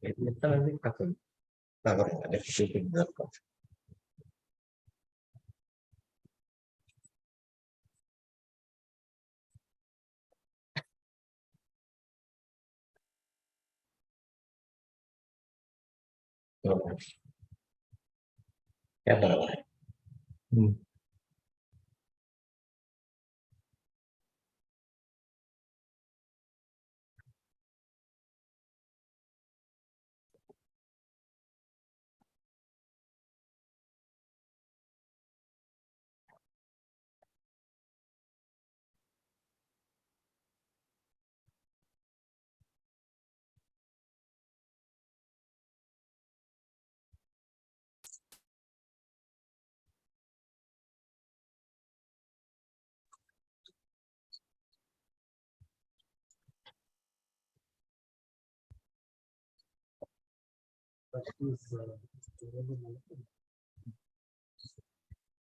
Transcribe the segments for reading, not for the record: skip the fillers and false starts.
Literally covering the deficit in the culture. क्या बराबर है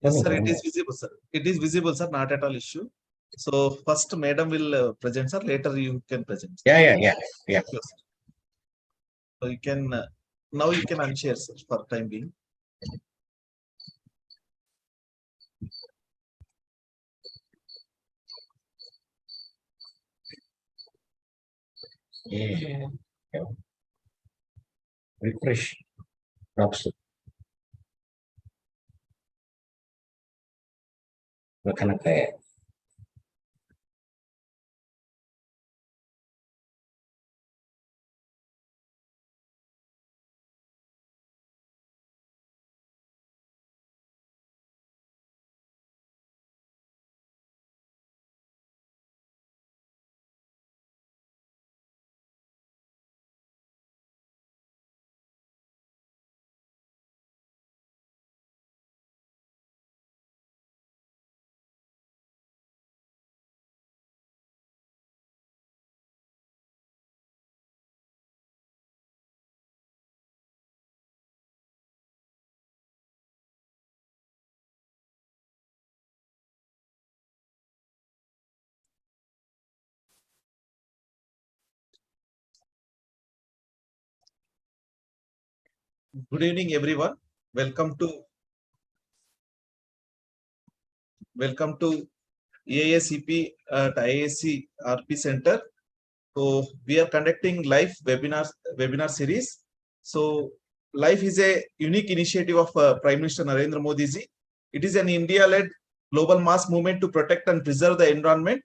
Yes, sir, it is visible, sir. It is visible, sir, not at all issue. So first madam will present, sir, later you can present. Yeah. Yes, sir. So you can, now you can unshare, sir, for time being. Yeah. Refresh. Drops. Makanan kayak Good evening, everyone. Welcome to EIACP at IISc Center. So we are conducting live webinar series. So LiFE is a unique initiative of Prime Minister Narendra Modi ji. It is an India-led global mass movement to protect and preserve the environment.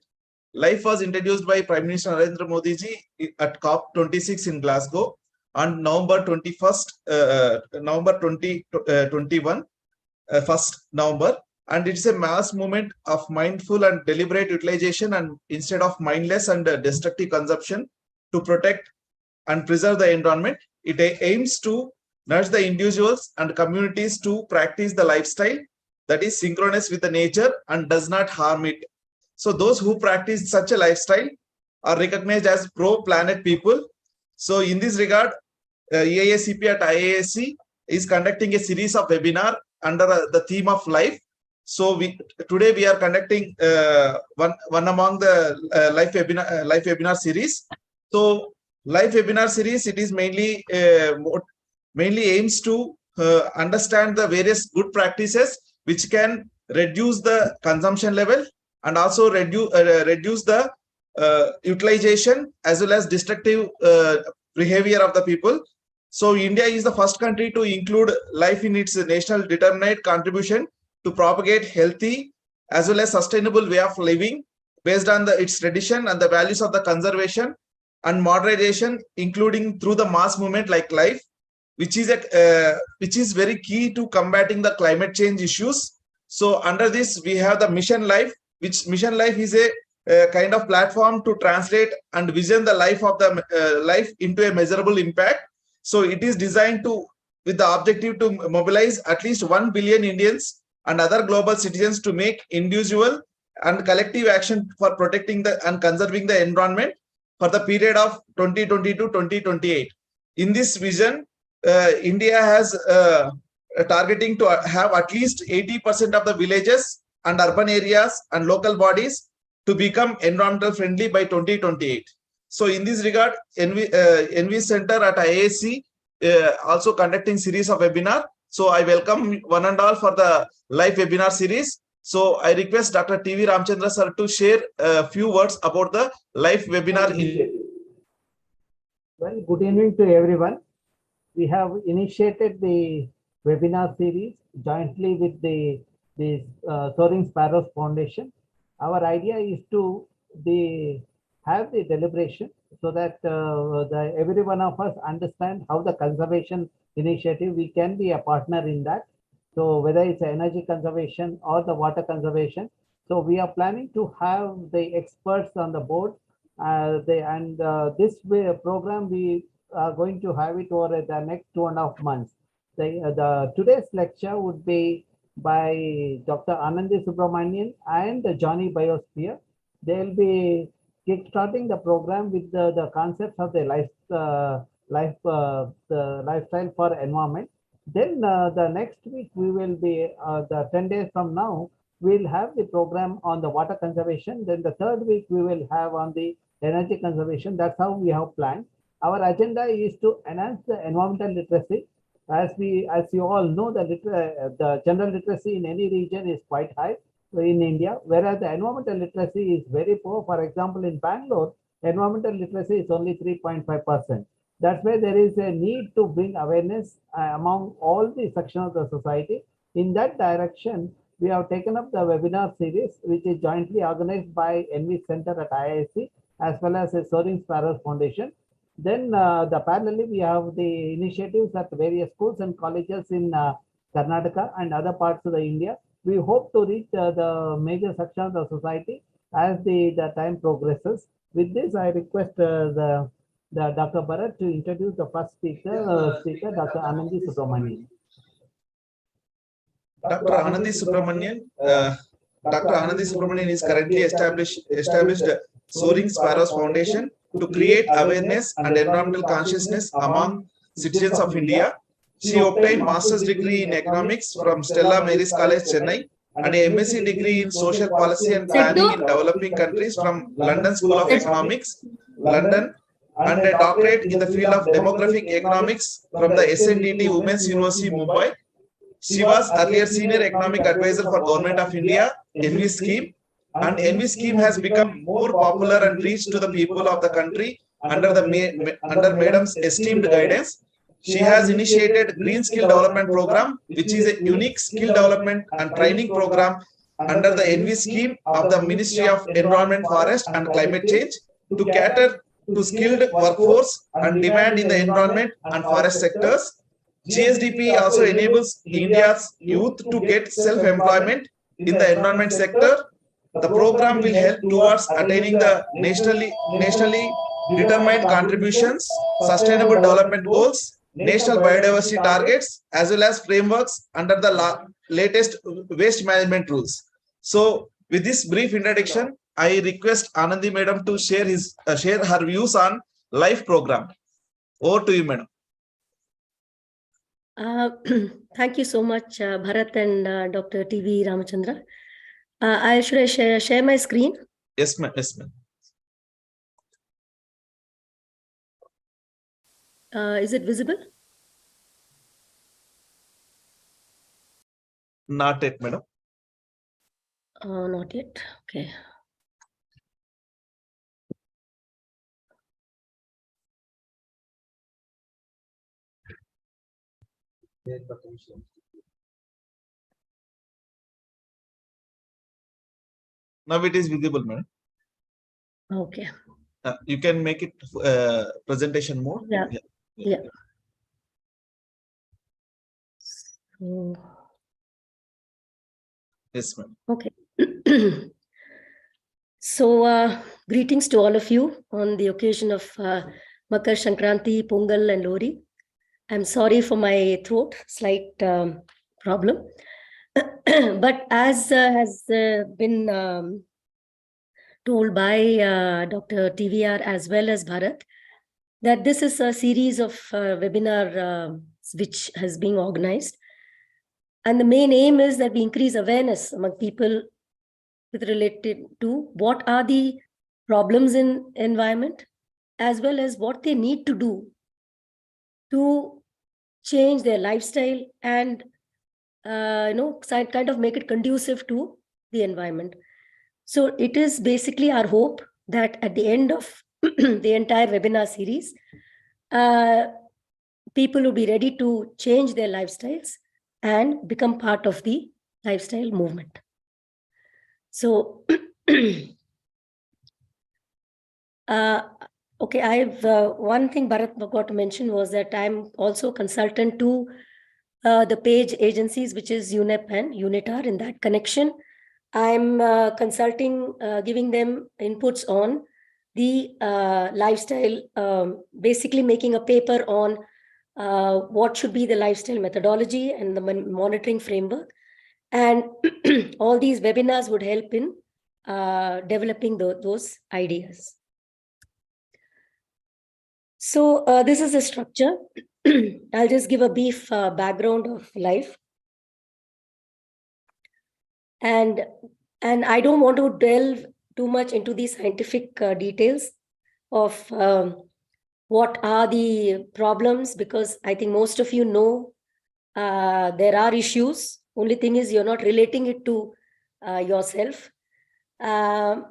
LiFE was introduced by Prime Minister Narendra Modi ji at COP26 in Glasgow on November 21st, November 2021, 1st November. And it's a mass movement of mindful and deliberate utilization and instead of mindless and destructive consumption to protect and preserve the environment. It aims to nudge the individuals and communities to practice the lifestyle that is synchronous with the nature and does not harm it. So those who practice such a lifestyle are recognized as pro-planet people. So in this regard, EIACP at IISc is conducting a series of webinar under the theme of life. So today we are conducting one among the live webinar series. So live webinar series, it is mainly aims to understand the various good practices which can reduce the consumption level and also reduce the utilization as well as destructive behavior of the people. So India is the first country to include life in its national determinate contribution to propagate healthy as well as sustainable way of living based on its tradition and the values of the conservation and moderation, including through the mass movement like LiFE, which is very key to combating the climate change issues. So under this, we have the Mission LiFE, which Mission LiFE is a kind of platform to translate and vision the life of the life into a measurable impact. So it is designed to, with the objective to mobilize at least 1 billion Indians and other global citizens to make individual and collective action for protecting and conserving the environment for the period of 2020 to 2028. In this vision, India has targeting to have at least 80% of the villages and urban areas and local bodies to become environmental friendly by 2028. So in this regard, NV Center at IISc also conducting series of webinar. So I welcome one and all for the live webinar series. So I request Dr. TV Ramchandra sir to share a few words about the live webinar. Well, good evening to everyone. We have initiated the webinar series jointly with the Soaring Sparrows Foundation. Our idea is to have the deliberation so that every one of us understand how the conservation initiative, we can be a partner in that. So whether it's energy conservation or the water conservation. So we are planning to have the experts on the board. This program, we are going to have it over the next 2.5 months. Today's lecture would be by Dr. Anandi Subramanian and Johnny Biosphere. They'll be kickstarting the program with the concepts of the lifestyle for environment. Then the next week we will be the 10 days from now, we'll have the program on the water conservation. Then the third week we will have on the energy conservation. That's how we have planned. Our agenda is to enhance the environmental literacy. As you all know, the general literacy in any region is quite high in India, whereas the environmental literacy is very poor. For example, in Bangalore, environmental literacy is only 3.5%. That's why there is a need to bring awareness among all the sections of the society. In that direction, we have taken up the webinar series, which is jointly organized by NV Center at IISc, as well as the Soaring Sparrows Foundation. Then parallelly, we have the initiatives at various schools and colleges in Karnataka and other parts of the India. We hope to reach the major sections of the society as the time progresses. With this, I request the Dr. Bharat to introduce the first speaker, Dr. Anandi Subramanian. Dr. Anandi Subramanian is currently established Soaring Sparrows Foundation to create awareness and environmental consciousness among citizens of India. She obtained master's degree in economics from Stella Maris College, Chennai, and a MSc degree in social policy and planning in developing countries from London School of Economics, London, and a doctorate in the field of demographic economics from the SNDT Women's University, Mumbai. She was earlier Senior Economic Advisor for Government of India, NV scheme, and NV scheme has become more popular and reached to the people of the country under Madam's esteemed guidance. She has initiated Green Skill Development Program, which is a unique skill development and training program under the NV scheme of the Ministry of Environment, Forest and Climate Change to cater to skilled workforce and demand in the environment and forest sectors. GSDP also enables India's youth to get self-employment in the environment sector. The program will help towards attaining the nationally determined contributions, sustainable development goals, national biodiversity targets, as well as frameworks under the latest waste management rules. So with this brief introduction, I request Anandi Madam to share her views on LiFE program. Over to you, Madam. Thank you so much, Bharat and Dr. TV Ramachandra. Should I share my screen? Yes, ma'am. Yes, ma'am. Is it visible? Not yet, madam. Not yet. Okay. Now it is visible, madam. Okay. You can make it presentation mode. Yeah. Yeah. So, yes, ma'am. okay. So, greetings to all of you on the occasion of Makar Sankranti, Pongal and Lori. I'm sorry for my throat, slight problem. But as has been told by Dr. TVR as well as Bharat, that this is a series of webinar which has been organized. And the main aim is that we increase awareness among people with related to what are the problems in environment, as well as what they need to do to change their lifestyle and kind of make it conducive to the environment. So it is basically our hope that at the end of the entire webinar series, people will be ready to change their lifestyles and become part of the lifestyle movement. So, okay, I've one thing Bharat forgot to mention was that I'm also consultant to the page agencies, which is UNEP and UNITAR. In that connection, I'm consulting, giving them inputs on the lifestyle, basically making a paper on what should be the lifestyle methodology and the monitoring framework. And all these webinars would help in developing those ideas. So this is the structure. I'll just give a brief background of LiFE. And I don't want to delve too much into the scientific details of what are the problems, because I think most of you know there are issues. Only thing is you're not relating it to yourself. And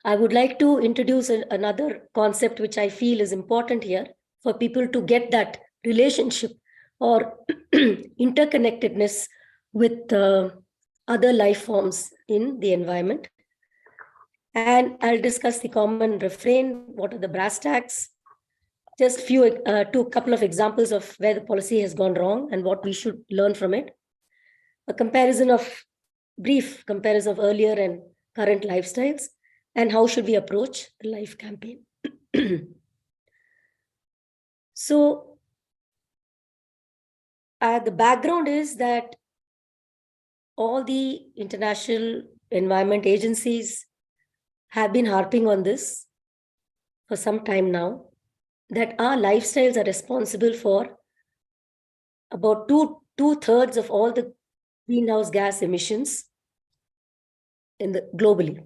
I would like to introduce another concept which I feel is important here for people to get that relationship or interconnectedness with other life forms in the environment. And I'll discuss the common refrain, what are the brass tacks, just couple of examples of where the policy has gone wrong and what we should learn from it. A brief comparison of earlier and current lifestyles, and how should we approach the LiFE campaign. So the background is that all the international environment agencies have been harping on this for some time now, that our lifestyles are responsible for about two-thirds of all the greenhouse gas emissions globally.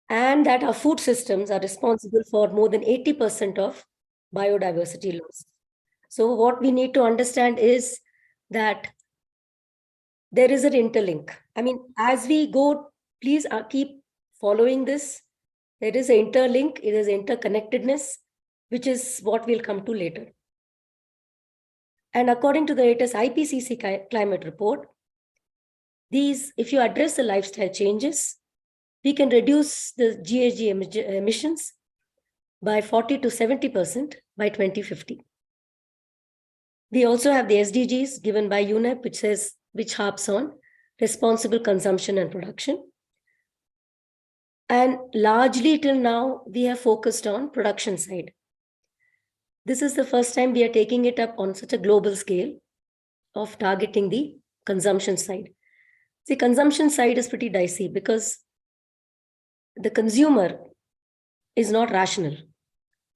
And that our food systems are responsible for more than 80% of biodiversity loss. So what we need to understand is that there is an interlink. I mean, as we go, please keep following this. There is an interlink, it is interconnectedness, which is what we'll come to later. And according to the latest IPCC climate report, if you address the lifestyle changes, we can reduce the GHG emissions by 40 to 70% by 2050. We also have the SDGs given by UNEP, which harps on responsible consumption and production. And largely till now, we have focused on production side. This is the first time we are taking it up on such a global scale of targeting the consumption side. The consumption side is pretty dicey because the consumer is not rational.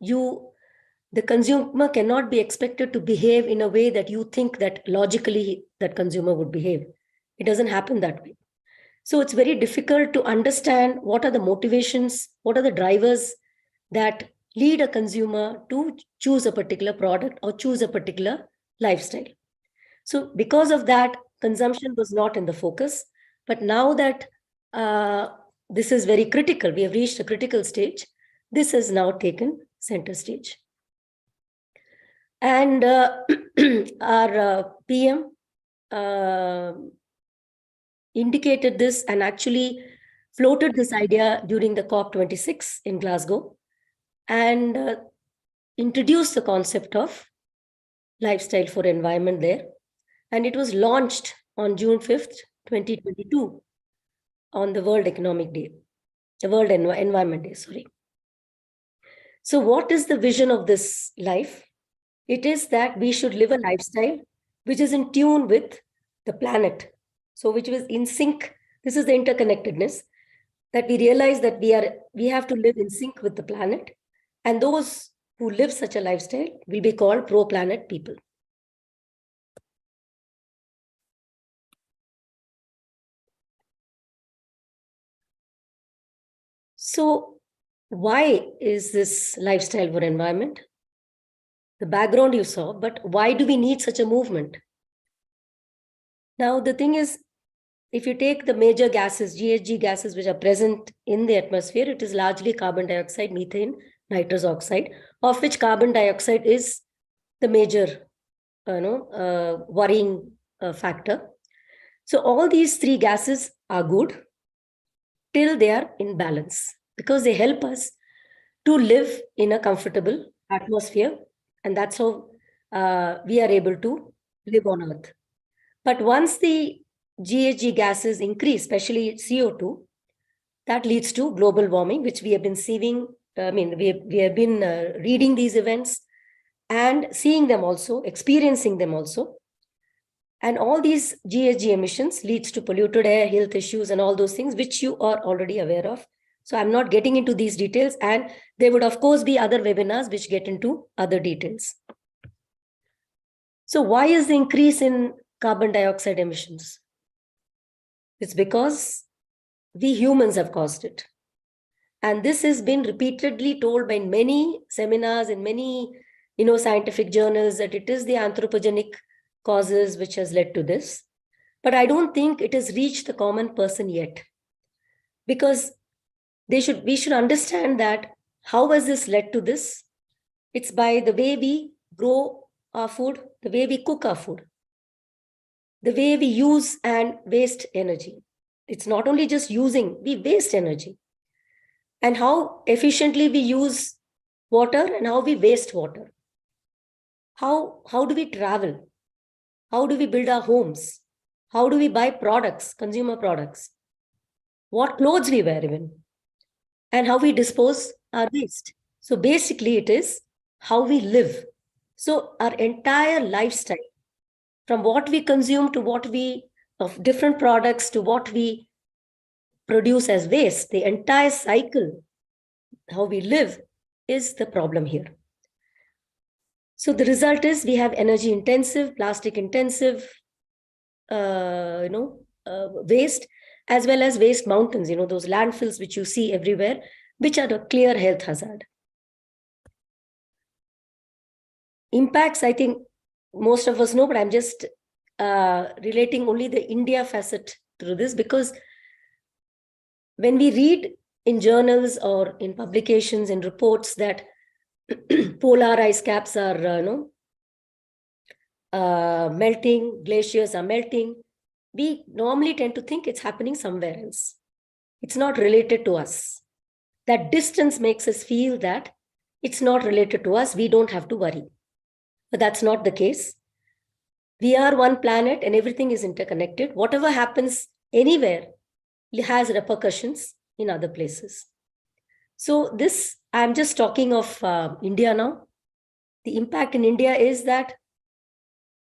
The consumer cannot be expected to behave in a way that you think that logically that consumer would behave. It doesn't happen that way. So it's very difficult to understand what are the motivations, what are the drivers that lead a consumer to choose a particular product or choose a particular lifestyle. So because of that, consumption was not in the focus. But now that this is very critical, we have reached a critical stage, this has now taken center stage. And our PM indicated this and actually floated this idea during the COP26 in Glasgow and introduced the concept of lifestyle for environment there. And it was launched on June 5th, 2022 on the World Economic Day, the World Environment Day, sorry. So what is the vision of this LiFE? It is that we should live a lifestyle which is in tune with the planet. So which was in sync. This is the interconnectedness, that we realize that we have to live in sync with the planet. And those who live such a lifestyle will be called pro-planet people. So why is this lifestyle for environment? The background you saw, but why do we need such a movement? Now, the thing is, if you take the major gases, GHG gases, which are present in the atmosphere, it is largely carbon dioxide, methane, nitrous oxide, of which carbon dioxide is the major worrying factor. So all these three gases are good till they are in balance, because they help us to live in a comfortable atmosphere. And that's how we are able to live on Earth. But once the GHG gases increase, especially CO2, that leads to global warming, which we have been seeing. We have been reading these events and seeing them also, experiencing them also. And all these GHG emissions leads to polluted air, health issues, and all those things, which you are already aware of. So I'm not getting into these details, and there would of course be other webinars which get into other details. So why is the increase in carbon dioxide emissions? It's because we humans have caused it. And this has been repeatedly told by many seminars in many scientific journals, that it is the anthropogenic causes which has led to this. But I don't think it has reached the common person yet, because we should understand that how has this led to this? It's by the way we grow our food, the way we cook our food, the way we use and waste energy. It's not only just using, we waste energy. And how efficiently we use water and how we waste water. How do we travel? How do we build our homes? How do we buy products, consumer products? What clothes we wear even? And how we dispose our waste. So basically it is how we live. So our entire lifestyle, from what we consume to what we, of different products to what we produce as waste, the entire cycle, how we live, is the problem here. So the result is we have energy intensive, plastic intensive, waste, as well as waste mountains, those landfills which you see everywhere, which are a clear health hazard. Impacts, I think most of us know, but I'm just relating only the India facet through this, because when we read in journals or in publications, in reports, that polar ice caps are melting, glaciers are melting, we normally tend to think it's happening somewhere else. It's not related to us. That distance makes us feel that it's not related to us, we don't have to worry. But that's not the case. We are one planet and everything is interconnected. Whatever happens anywhere has repercussions in other places. So this, I'm just talking of India now. The impact in India is that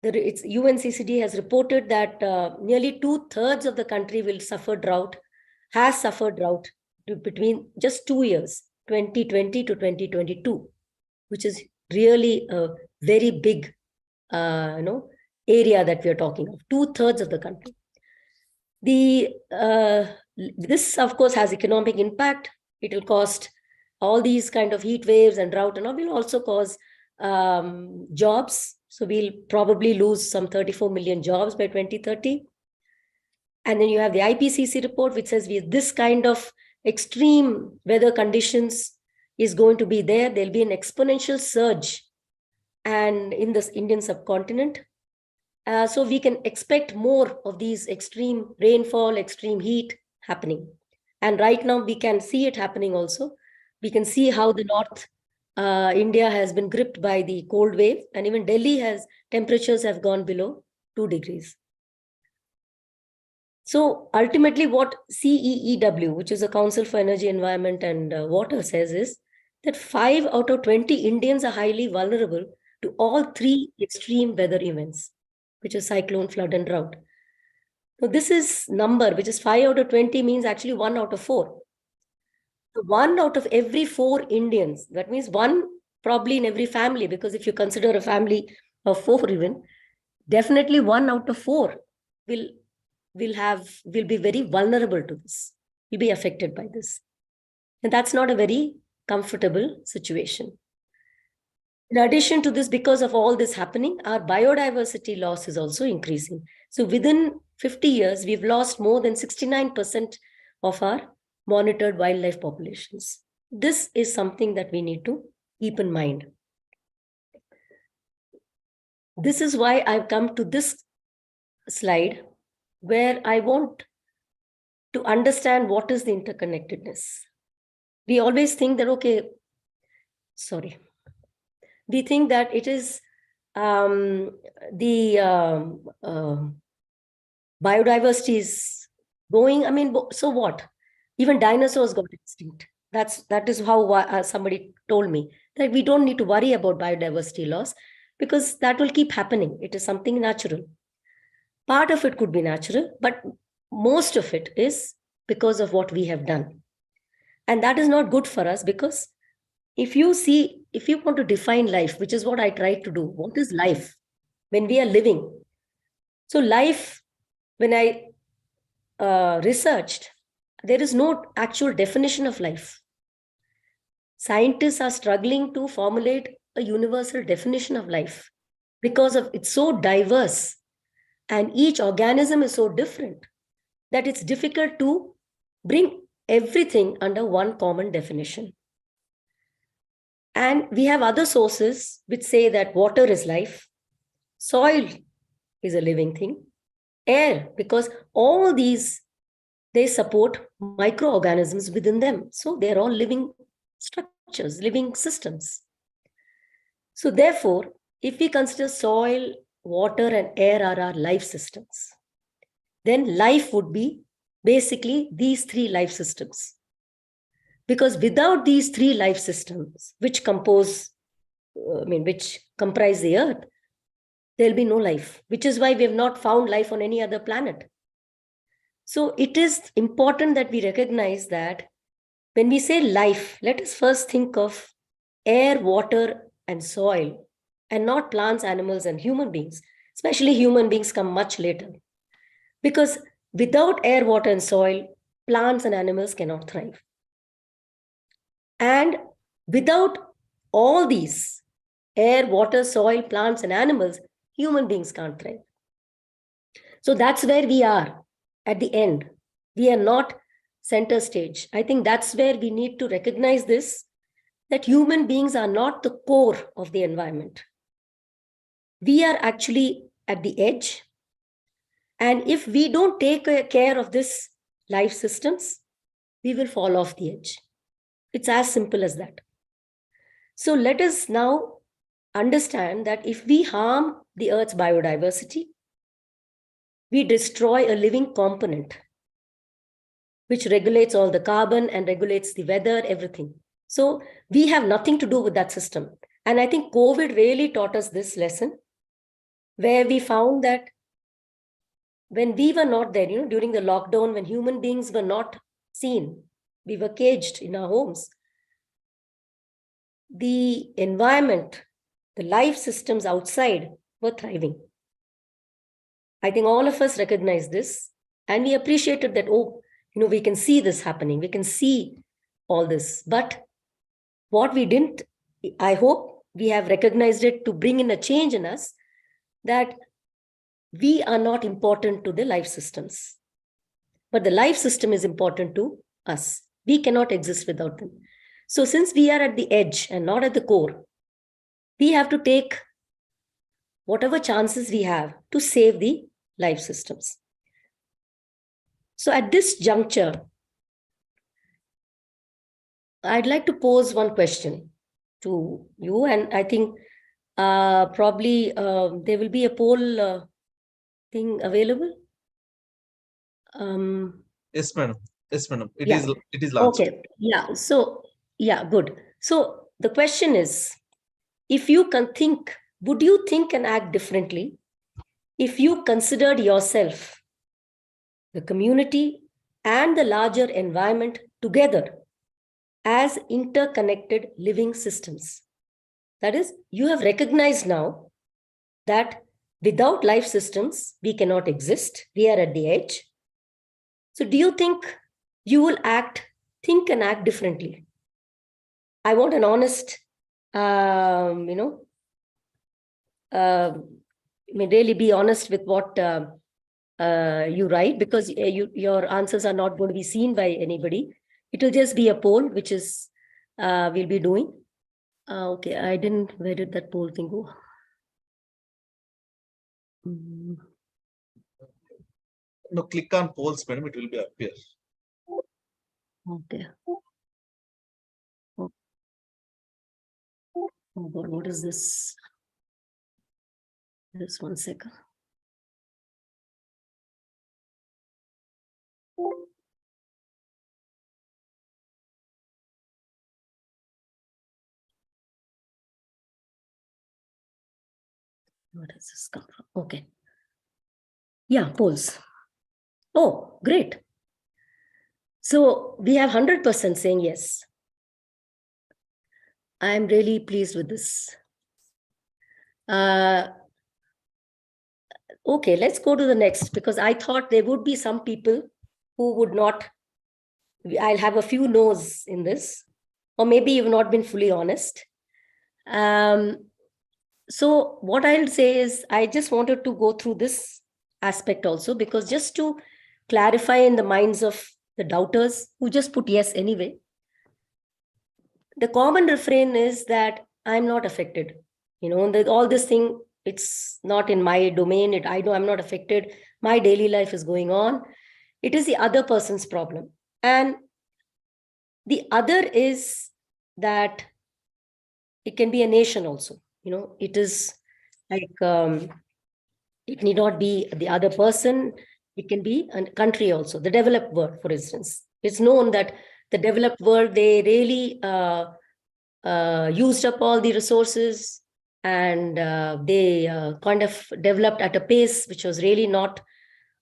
UNCCD has reported that nearly 2/3 of the country will suffer drought, has suffered drought between just 2 years, 2020 to 2022, which is really a very big area that we are talking of, 2/3 of the country. This, of course, has economic impact. It will cost all these kind of heat waves and drought, and all will also cause jobs. So we'll probably lose some 34 million jobs by 2030. And then you have the IPCC report, which says this kind of extreme weather conditions is going to be there. There'll be an exponential surge and in this Indian subcontinent. So we can expect more of these extreme rainfall, extreme heat happening. And right now we can see it happening also. We can see how the North India has been gripped by the cold wave, and even Delhi temperatures have gone below 2 degrees. So ultimately what CEEW, which is the Council for Energy, Environment and Water, says is that 5 out of 20 Indians are highly vulnerable to all 3 extreme weather events, which is cyclone, flood and drought. So this is number, which is 5 out of 20, means actually 1 out of 4. So 1 out of every 4 Indians, that means 1 probably in every family, because if you consider a family of 4 even, definitely 1 out of 4 will be very vulnerable to this, will be affected by this. And that's not a very comfortable situation. In addition to this, because of all this happening, our biodiversity loss is also increasing. So within 50 years, we've lost more than 69% of our monitored wildlife populations. This is something that we need to keep in mind. This is why I've come to this slide, where I want to understand what is the interconnectedness. We always think that, we think that it is biodiversity is going. I mean, so what? Even dinosaurs got extinct. That is how somebody told me that we don't need to worry about biodiversity loss because that will keep happening. It is something natural. Part of it could be natural, but most of it is because of what we have done. And that is not good for us, because if you want to define life, which is what I try to do, what is life when we are living? So life, when I researched, there is no actual definition of life. Scientists are struggling to formulate a universal definition of life because of it's so diverse and each organism is so different that it's difficult to bring everything under one common definition. And we have other sources which say that water is life, soil is a living thing, air, because all these, they support microorganisms within them. So they're all living structures, living systems. So therefore, if we consider soil, water, and air are our life systems, then life would be basically these three life systems. Because without these three life systems, which comprise the earth, there'll be no life, which is why we have not found life on any other planet. So it is important that we recognize that when we say life, let us first think of air, water, and soil, and not plants, animals, and human beings. Especially human beings come much later. Because without air, water, and soil, plants and animals cannot thrive. And without all these, air, water, soil, plants, and animals, human beings can't thrive. So that's where we are at the end. We are not center stage. I think that's where we need to recognize this, that human beings are not the core of the environment. We are actually at the edge. And if we don't take care of this life systems, we will fall off the edge. It's as simple as that. So let us now understand that if we harm the Earth's biodiversity, we destroy a living component which regulates all the carbon and regulates the weather, everything. So we have nothing to do with that system. And I think COVID really taught us this lesson, where we found that when we were not there, during the lockdown, when human beings were not seen, we were caged in our homes, the environment, the life systems outside were thriving. I think all of us recognize this, and we appreciated that, we can see this happening. We can see all this. But what we didn't, I hope we have recognized it to bring in a change in us, that we are not important to the life systems. But the life system is important to us. We cannot exist without them. So since we are at the edge and not at the core, we have to take whatever chances we have to save the life systems. So at this juncture, I'd like to pose one question to you, and I think probably there will be a poll thing available. Yes, madam. Yes, madam. It is launched. Okay. Yeah. So, yeah, good. So the question is, if you can think, would you think and act differently if you considered yourself, the community, and the larger environment together as interconnected living systems? That is, you have recognized now that without life systems, we cannot exist. We are at the edge. So do you think you will act think and act differently. I want an honest, really be honest with what you write, because your answers are not going to be seen by anybody. It will just be a poll, which is we'll be doing. Okay, I didn't, where did that poll thing go? No, click on polls, madam, it will be appear. Okay. Oh God, what is this? Just 1 second. Where does this come from? Okay. Yeah, polls. Oh, great. So we have 100% saying yes. I'm really pleased with this. Okay, let's go to the next, because I thought there would be some people who would not. I'll have a few no's in this, or maybe you've not been fully honest. So what I'll say is, I just wanted to go through this aspect also, because just to clarify in the minds of the doubters who just put yes anyway, the common refrain is that I'm not affected. All this thing, it's not in my domain. I know I'm not affected. My daily life is going on. It is the other person's problem. And the other is that it can be a nation also. It is like, it need not be the other person. It can be a country also, the developed world, for instance. It's known that the developed world, they really used up all the resources, and they kind of developed at a pace which was really not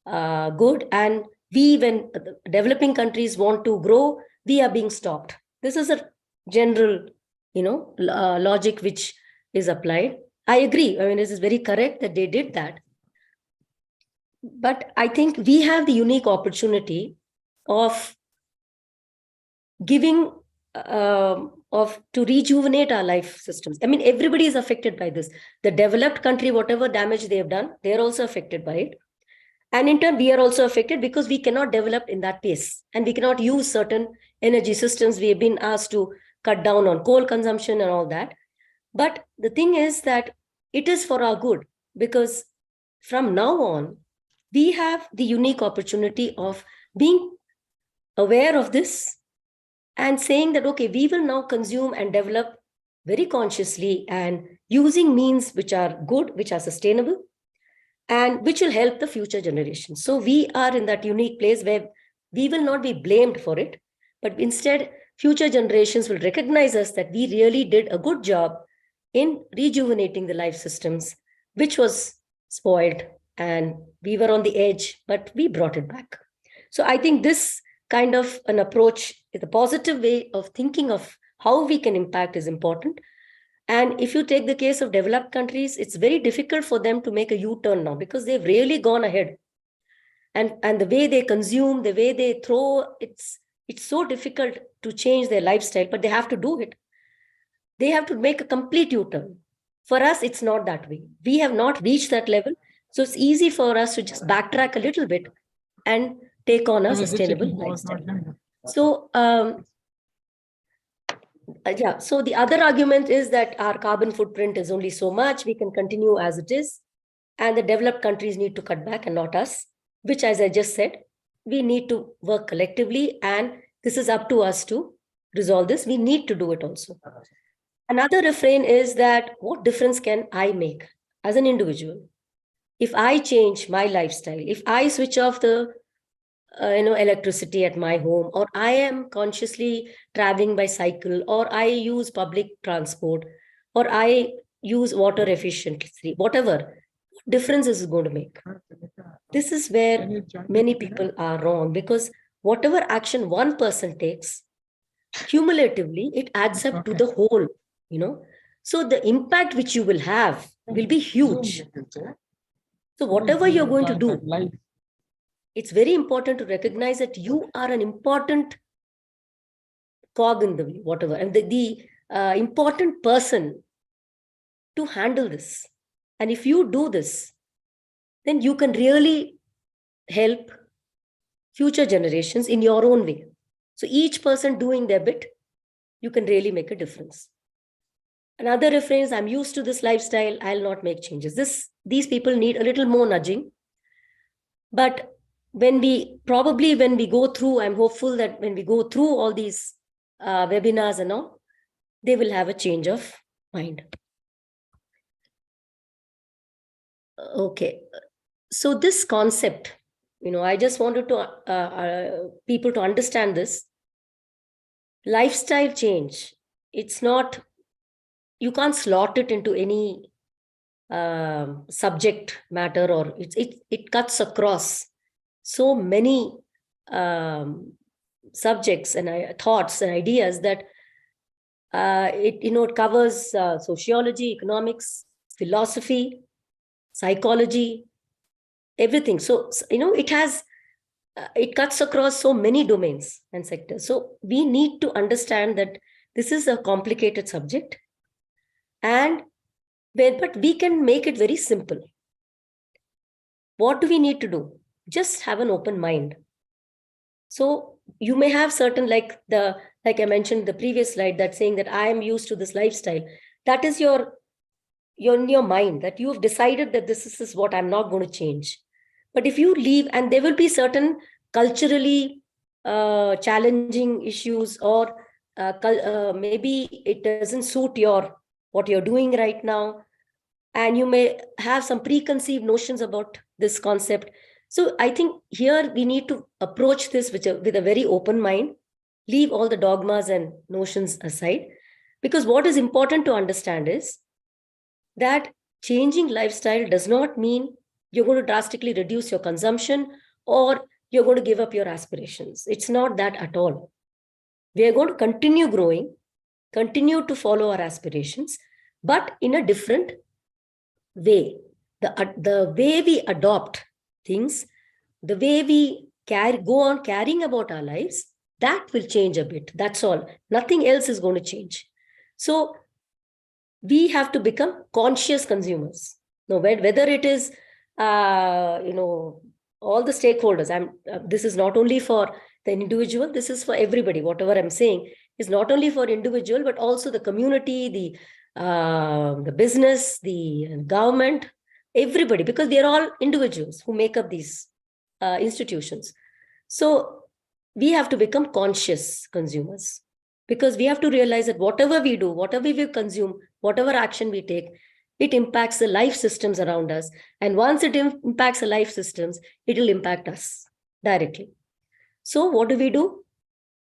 good. And when developing countries want to grow, we are being stopped. This is a general, logic which is applied. I agree. I mean, this is very correct that they did that. But I think we have the unique opportunity of giving, to rejuvenate our life systems. I mean, everybody is affected by this. The developed country, whatever damage they have done, they're also affected by it. And in turn, we are also affected because we cannot develop in that pace, and we cannot use certain energy systems. We have been asked to cut down on coal consumption and all that. But the thing is that it is for our good, because from now on, we have the unique opportunity of being aware of this and saying that, okay, we will now consume and develop very consciously and using means which are good, which are sustainable, and which will help the future generations. So we are in that unique place where we will not be blamed for it, but instead future generations will recognize us that we really did a good job in rejuvenating the life systems, which was spoiled, and we were on the edge, but we brought it back. So I think this kind of an approach, the positive way of thinking of how we can impact, is important. And if you take the case of developed countries, it's very difficult for them to make a U-turn now, because they've really gone ahead. And the way they consume, the way they throw, it's so difficult to change their lifestyle, but they have to do it. They have to make a complete U-turn. For us, it's not that way. We have not reached that level. So it's easy for us to just backtrack a little bit and take on a sustainable lifestyle. So, so the other argument is that our carbon footprint is only so much, we can continue as it is, and the developed countries need to cut back and not us, which, as I just said, we need to work collectively, and this is up to us to resolve this. We need to do it also. Another refrain is that, what difference can I make as an individual? If I change my lifestyle, if I switch off the electricity at my home, or I am consciously traveling by cycle, or I use public transport, or I use water efficiently, whatever difference is going to make. This is where many people are wrong, because whatever action one person takes, cumulatively, it adds up to the whole, So the impact which you will have will be huge. So whatever you're going to do, it's very important to recognize that you are an important cog in the wheel, whatever, and the important person to handle this. And if you do this, then you can really help future generations in your own way. So each person doing their bit, you can really make a difference. Another reference, I'm used to this lifestyle, I'll not make changes. These people need a little more nudging. But when we go through, I'm hopeful that when we go through all these webinars and all, they will have a change of mind. Okay. So this concept, I just wanted to people to understand this. Lifestyle change, it's not, you can't slot it into any subject matter, or it cuts across so many subjects and thoughts and ideas that it covers sociology, economics, philosophy, psychology, everything. So it cuts across so many domains and sectors. So we need to understand that this is a complicated subject, but we can make it very simple. What do we need to do? Just have an open mind. So you may have certain, like I mentioned in the previous slide, that saying that I am used to this lifestyle. That is you're in your mind, that you have decided that this is what I'm not going to change. But if you leave, and there will be certain culturally challenging issues, or maybe it doesn't suit what you're doing right now, and you may have some preconceived notions about this concept. So I think here we need to approach this with a very open mind, leave all the dogmas and notions aside, because what is important to understand is that changing lifestyle does not mean you're going to drastically reduce your consumption or you're going to give up your aspirations. It's not that at all. We are going to continue growing, continue to follow our aspirations, but in a different way. The way we adopt things, the way we go on carrying about our lives, that will change a bit. That's all. Nothing else is going to change. So we have to become conscious consumers. Now, whether it is, all the stakeholders. This is not only for the individual. This is for everybody. Whatever I'm saying is not only for individual, but also the community, the business, the government, everybody, because they're all individuals who make up these institutions. So we have to become conscious consumers, because we have to realize that whatever we do, whatever we consume, whatever action we take, it impacts the life systems around us. And once it impacts the life systems, it will impact us directly. So what do?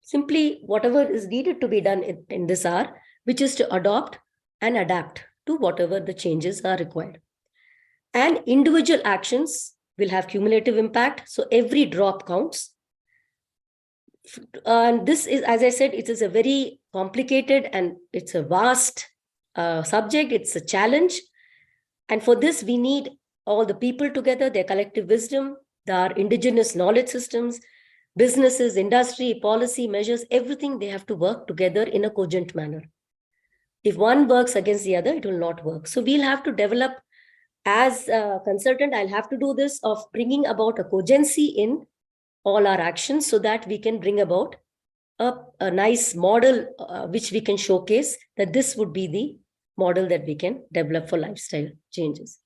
Simply whatever is needed to be done in this hour, which is to adopt and adapt to whatever the changes are required. And individual actions will have cumulative impact. So every drop counts. And this is, as I said, it is a very complicated and it's a vast subject. It's a challenge. And for this, we need all the people together, their collective wisdom, our indigenous knowledge systems, businesses, industry, policy, measures, everything, they have to work together in a cogent manner. If one works against the other, it will not work. So we'll have to develop, as a consultant, I'll have to do this of bringing about a cogency in all our actions so that we can bring about a nice model which we can showcase that this would be the model that we can develop for lifestyle changes.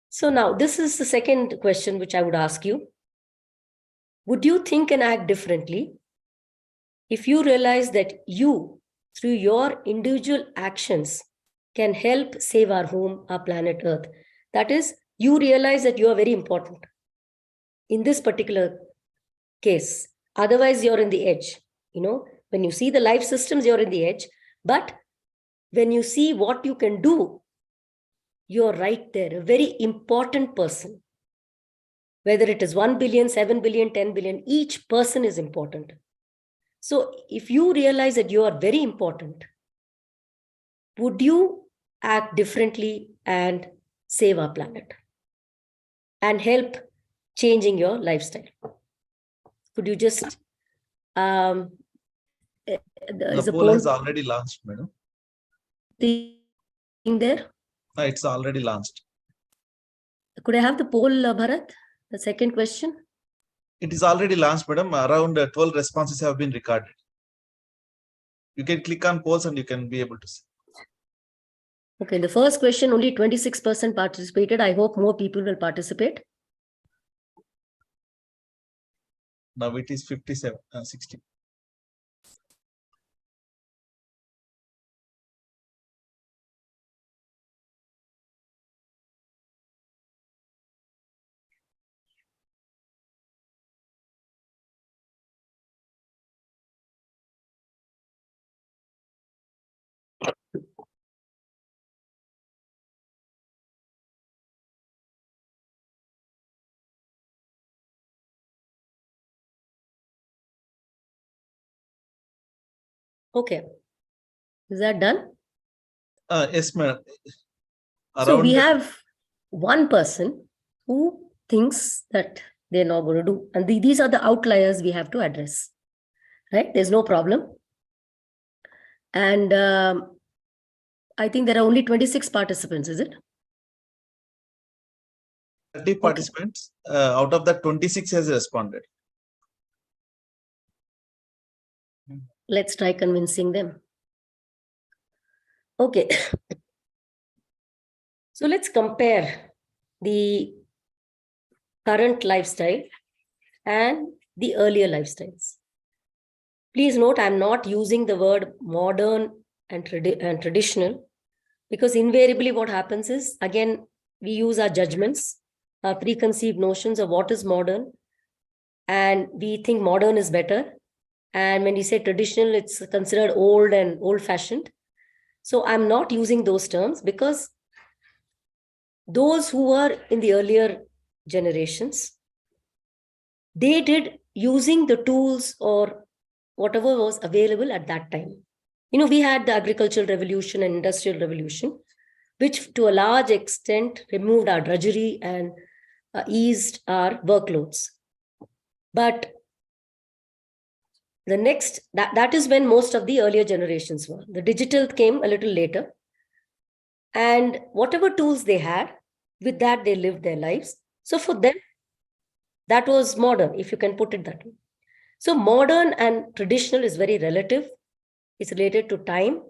So now this is the second question which I would ask you. Would you think and act differently if you realize that you, through your individual actions, can help save our home, our planet Earth? That is, you realize that you are very important in this particular case. Otherwise, you're in the edge. When you see the life systems, you're in the edge. But when you see what you can do, you're right there, a very important person. Whether it is 1 billion, 7 billion, 10 billion, each person is important. So if you realize that you are very important, would you act differently and save our planet and help changing your lifestyle? Could you just The is a poll poll has already launched, madam. thing there? It's already launched. Could I have the poll, Bharat? The second question. It is already launched, madam. Around 12 responses have been recorded. You can click on polls and you can be able to see. Okay, the first question, only 26% participated. I hope more people will participate. Now it is 57, 60. Okay. Is that done? Yes, madam. So we Around have one person who thinks that they're not going to do. And these are the outliers we have to address. Right? There's no problem. And I think there are only 26 participants, is it? 30 participants. Out of that, 26 has responded. Let's try convincing them. Okay. So let's compare the current lifestyle and the earlier lifestyles. Please note, I'm not using the word modern and traditional, because invariably what happens is, again, we use our judgments, our preconceived notions of what is modern, and we think modern is better. And when we say traditional, it's considered old and old-fashioned. So I'm not using those terms, because those who were in the earlier generations, they did using the tools or whatever was available at that time. You know, we had the agricultural revolution and industrial revolution, which to a large extent removed our drudgery and eased our workloads. But the next, that is when most of the earlier generations were. The digital came a little later. And whatever tools they had, with that they lived their lives. So for them, that was modern, if you can put it that way. So modern and traditional is very relative. It's related to time.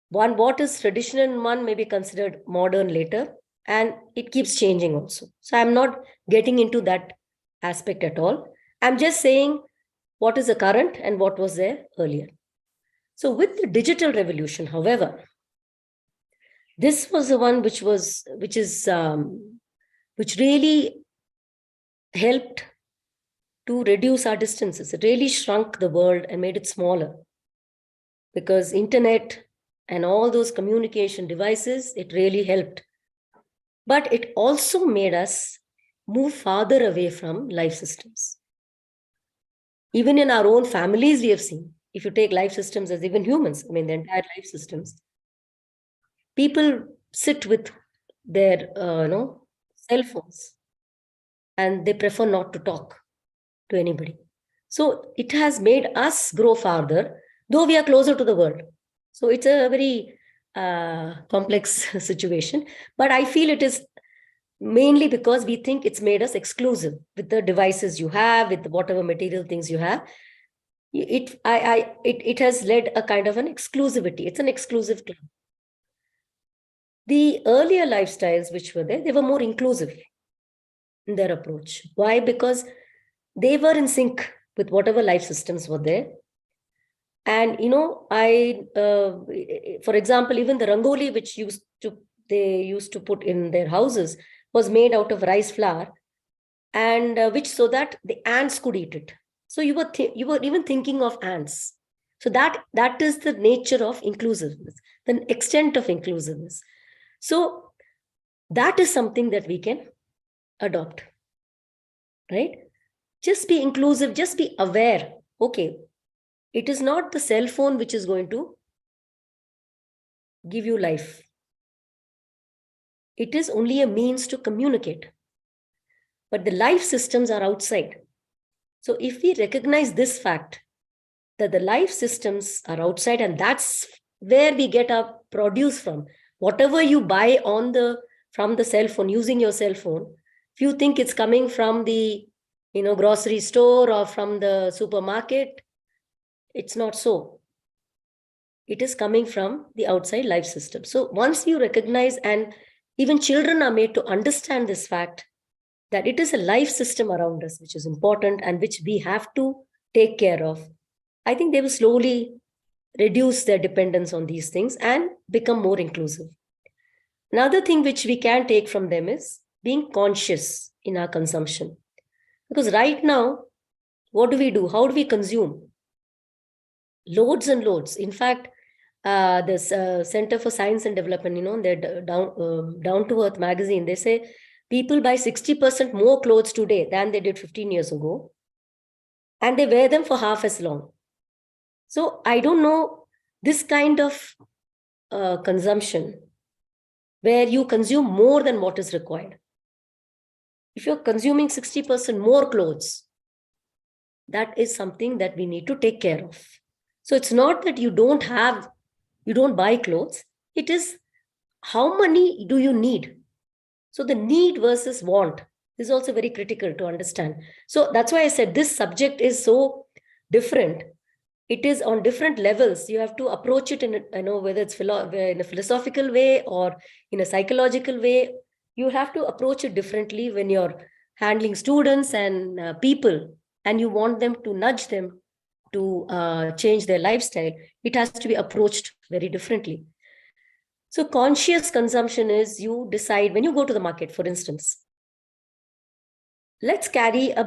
What is traditional in one may be considered modern later, and it keeps changing also. So I'm not getting into that aspect at all. I'm just saying what is the current and what was there earlier. So with the digital revolution, however, this was the one which really helped to reduce our distances. It really shrunk the world and made it smaller, because internet and all those communication devices, it really helped. But it also made us move farther away from life systems. Even in our own families, we have seen, if you take life systems as even humans, I mean, the entire life systems, people sit with their cell phones, and they prefer not to talk to anybody. So it has made us grow farther, though we are closer to the world. So it's a very complex situation. But I feel it is mainly because we think it's made us exclusive with the devices you have, with whatever material things you have. It has led a kind of an exclusivity. It's an exclusive club. The earlier lifestyles which were there, they were more inclusive in their approach. Why? Because they were in sync with whatever life systems were there. And, for example, even the rangoli which they used to put in their houses was made out of rice flour, and so that the ants could eat it. So you were even thinking of ants. So that is the nature of inclusiveness, the extent of inclusiveness. So that is something that we can adopt, right? Just be inclusive, just be aware. Okay, it is not the cell phone which is going to give you life. It is only a means to communicate. But the life systems are outside. So if we recognize this fact, that the life systems are outside, and that's where we get our produce from. Whatever you buy from the cell phone, using your cell phone, if you think it's coming from the grocery store or from the supermarket, it's not so. It is coming from the outside life system. So once you recognize, and even children are made to understand this fact, that it is a life system around us, which is important and which we have to take care of, I think they will slowly reduce their dependence on these things and become more inclusive. Another thing which we can take from them is being conscious in our consumption. Because right now, what do we do? How do we consume? Loads and loads. In fact, this Center for Science and Development, their Down to Earth magazine, they say people buy 60% more clothes today than they did 15 years ago. And they wear them for half as long. So I don't know, this kind of consumption, where you consume more than what is required. If you're consuming 60% more clothes, that is something that we need to take care of. So it's not that you don't buy clothes. It is how many do you need? So the need versus want is also very critical to understand. So that's why I said this subject is so different. It is on different levels. You have to approach it in, whether it's in a philosophical way or in a psychological way. You have to approach it differently when you're handling students and people, and you want them to nudge them to change their lifestyle. It has to be approached very differently. So conscious consumption is you decide when you go to the market, for instance, let's carry a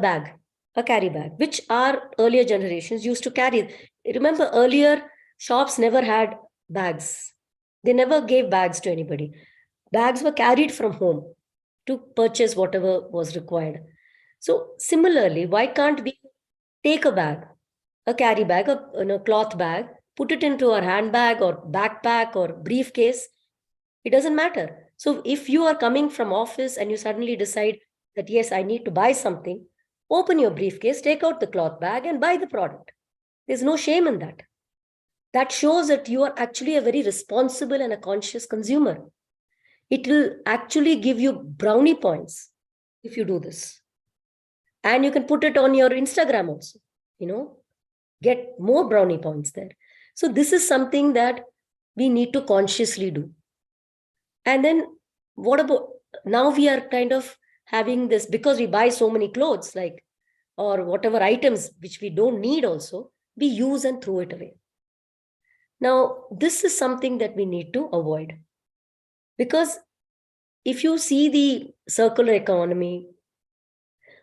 carry bag, which our earlier generations used to carry. Remember, earlier shops never had bags. They never gave bags to anybody. Bags were carried from home to purchase whatever was required. So similarly, why can't we take a bag, a carry bag, a cloth bag, put it into our handbag or backpack or briefcase? It doesn't matter. So if you are coming from office and you suddenly decide that, yes, I need to buy something, open your briefcase, take out the cloth bag and buy the product. There's no shame in that. That shows that you are actually a very responsible and a conscious consumer. It will actually give you brownie points if you do this. And you can put it on your Instagram also, get more brownie points there. So this is something that we need to consciously do. And then what about, now we are kind of having this, because we buy so many clothes, or whatever items which we don't need also, we use and throw it away. Now, this is something that we need to avoid. Because if you see the circular economy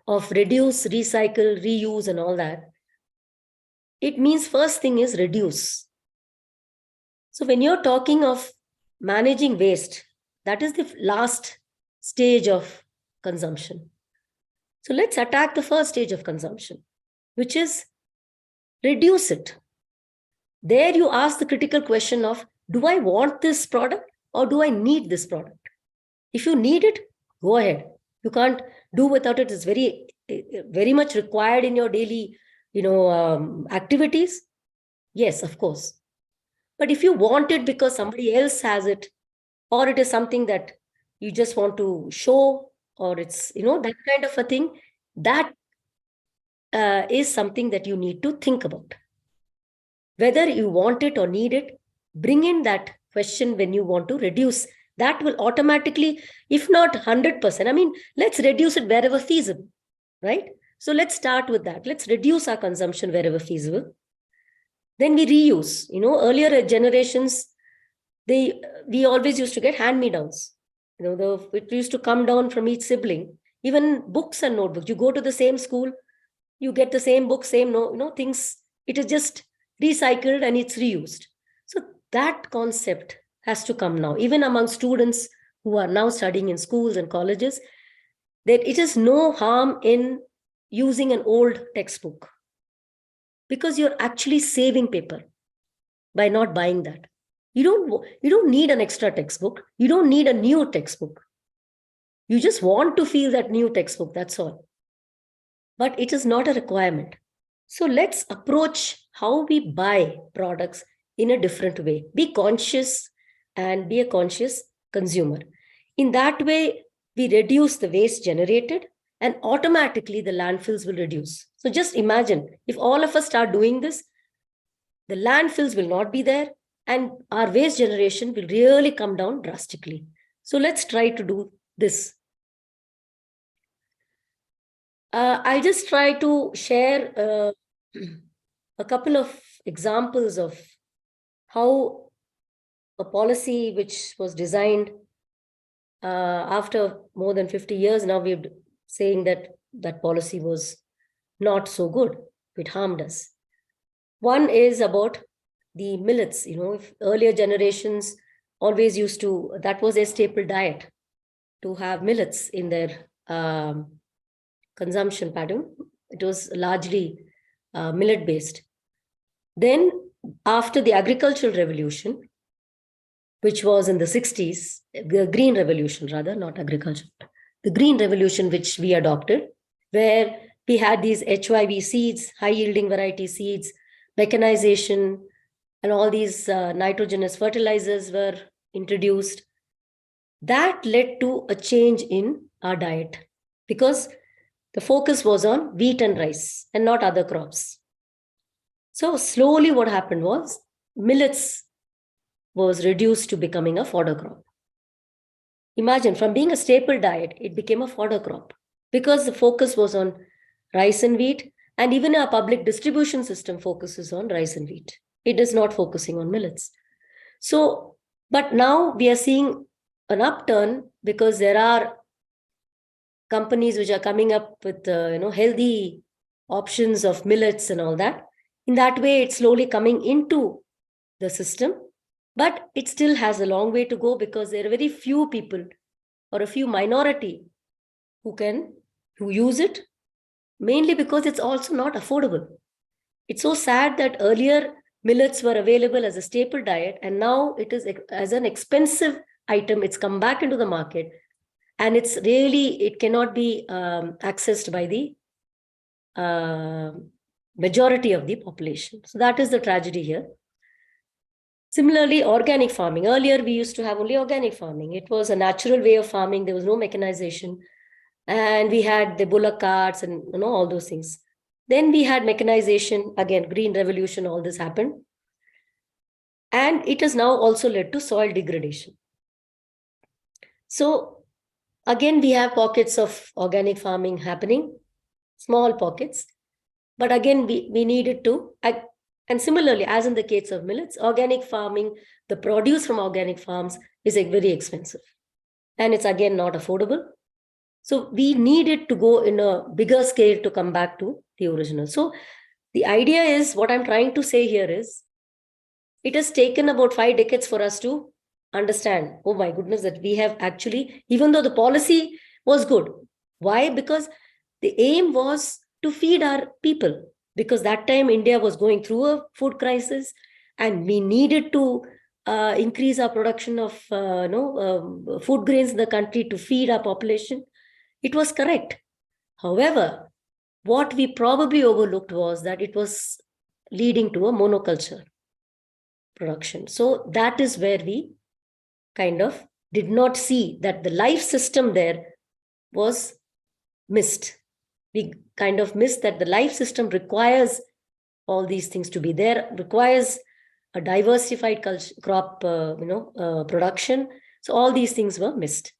of reduce, recycle, reuse and all that, it means first thing is reduce. So when you're talking of managing waste, that is the last stage of consumption. So let's attack the first stage of consumption, which is reduce it. There you ask the critical question of, do I want this product or do I need this product? If you need it, go ahead. You can't do without it. It's very, very much required in your daily, activities. Yes, of course. But if you want it because somebody else has it, or it is something that you just want to show, or it's, that kind of a thing, that is something that you need to think about. Whether you want it or need it, bring in that question when you want to reduce. That will automatically, if not 100%, let's reduce it wherever feasible, right? So let's start with that. Let's reduce our consumption wherever feasible. Then we reuse. Earlier generations, we always used to get hand-me-downs. It used to come down from each sibling. Even books and notebooks. You go to the same school, you get the same book, same things. It is just recycled and it's reused. So that concept has to come now, even among students who are now studying in schools and colleges, that it is no harm in using an old textbook, because you're actually saving paper by not buying that. You don't need an extra textbook. You don't need a new textbook. You just want to feel that new textbook, that's all. But it is not a requirement. So let's approach how we buy products in a different way. Be conscious and be a conscious consumer. In that way, we reduce the waste generated and automatically the landfills will reduce. So just imagine if all of us start doing this, the landfills will not be there and our waste generation will really come down drastically. So let's try to do this. I just try to share a couple of examples of how a policy which was designed after more than 50 years now, we're saying that that policy was not so good. It harmed us. One is about the millets. If earlier generations always used to, that was a staple diet, to have millets in their consumption pattern. It was largely millet based. Then after the agricultural revolution, which was in the 60s, the green revolution rather, not agriculture, the green revolution which we adopted, where we had these HYV seeds, high yielding variety seeds, mechanization, and all these nitrogenous fertilizers were introduced. That led to a change in our diet because the focus was on wheat and rice and not other crops. So slowly what happened was millets was reduced to becoming a fodder crop. Imagine, from being a staple diet, it became a fodder crop because the focus was on rice and wheat, and even our public distribution system focuses on rice and wheat. It is not focusing on millets. So, but now we are seeing an upturn because there are companies which are coming up with healthy options of millets and all that. In that way, it's slowly coming into the system, but it still has a long way to go because there are very few people or a few minority who use it, mainly because it's also not affordable. It's so sad that earlier millets were available as a staple diet, and now it is as an expensive item. It's come back into the market, and it cannot be accessed by the majority of the population. So that is the tragedy here. Similarly, organic farming. Earlier, we used to have only organic farming. It was a natural way of farming. There was no mechanization. And we had the bullock carts and all those things. Then we had mechanization, again, green revolution, all this happened. And it has now also led to soil degradation. So again, we have pockets of organic farming happening, small pockets. But again, we needed to, and similarly, as in the case of millets, organic farming, the produce from organic farms is very expensive. And it's again not affordable. So we needed to go in a bigger scale to come back to the original. So the idea is, what I'm trying to say here is, it has taken about 5 decades for us to understand, oh my goodness, that we have actually, even though the policy was good. Why? Because the aim was to feed our people, because that time India was going through a food crisis and we needed to increase our production of food grains in the country to feed our population. It was correct. However, what we probably overlooked was that it was leading to a monoculture production. So that is where we kind of did not see that the life system there was missed. We kind of missed that the life system requires all these things to be there, requires a diversified crop production. So all these things were missed.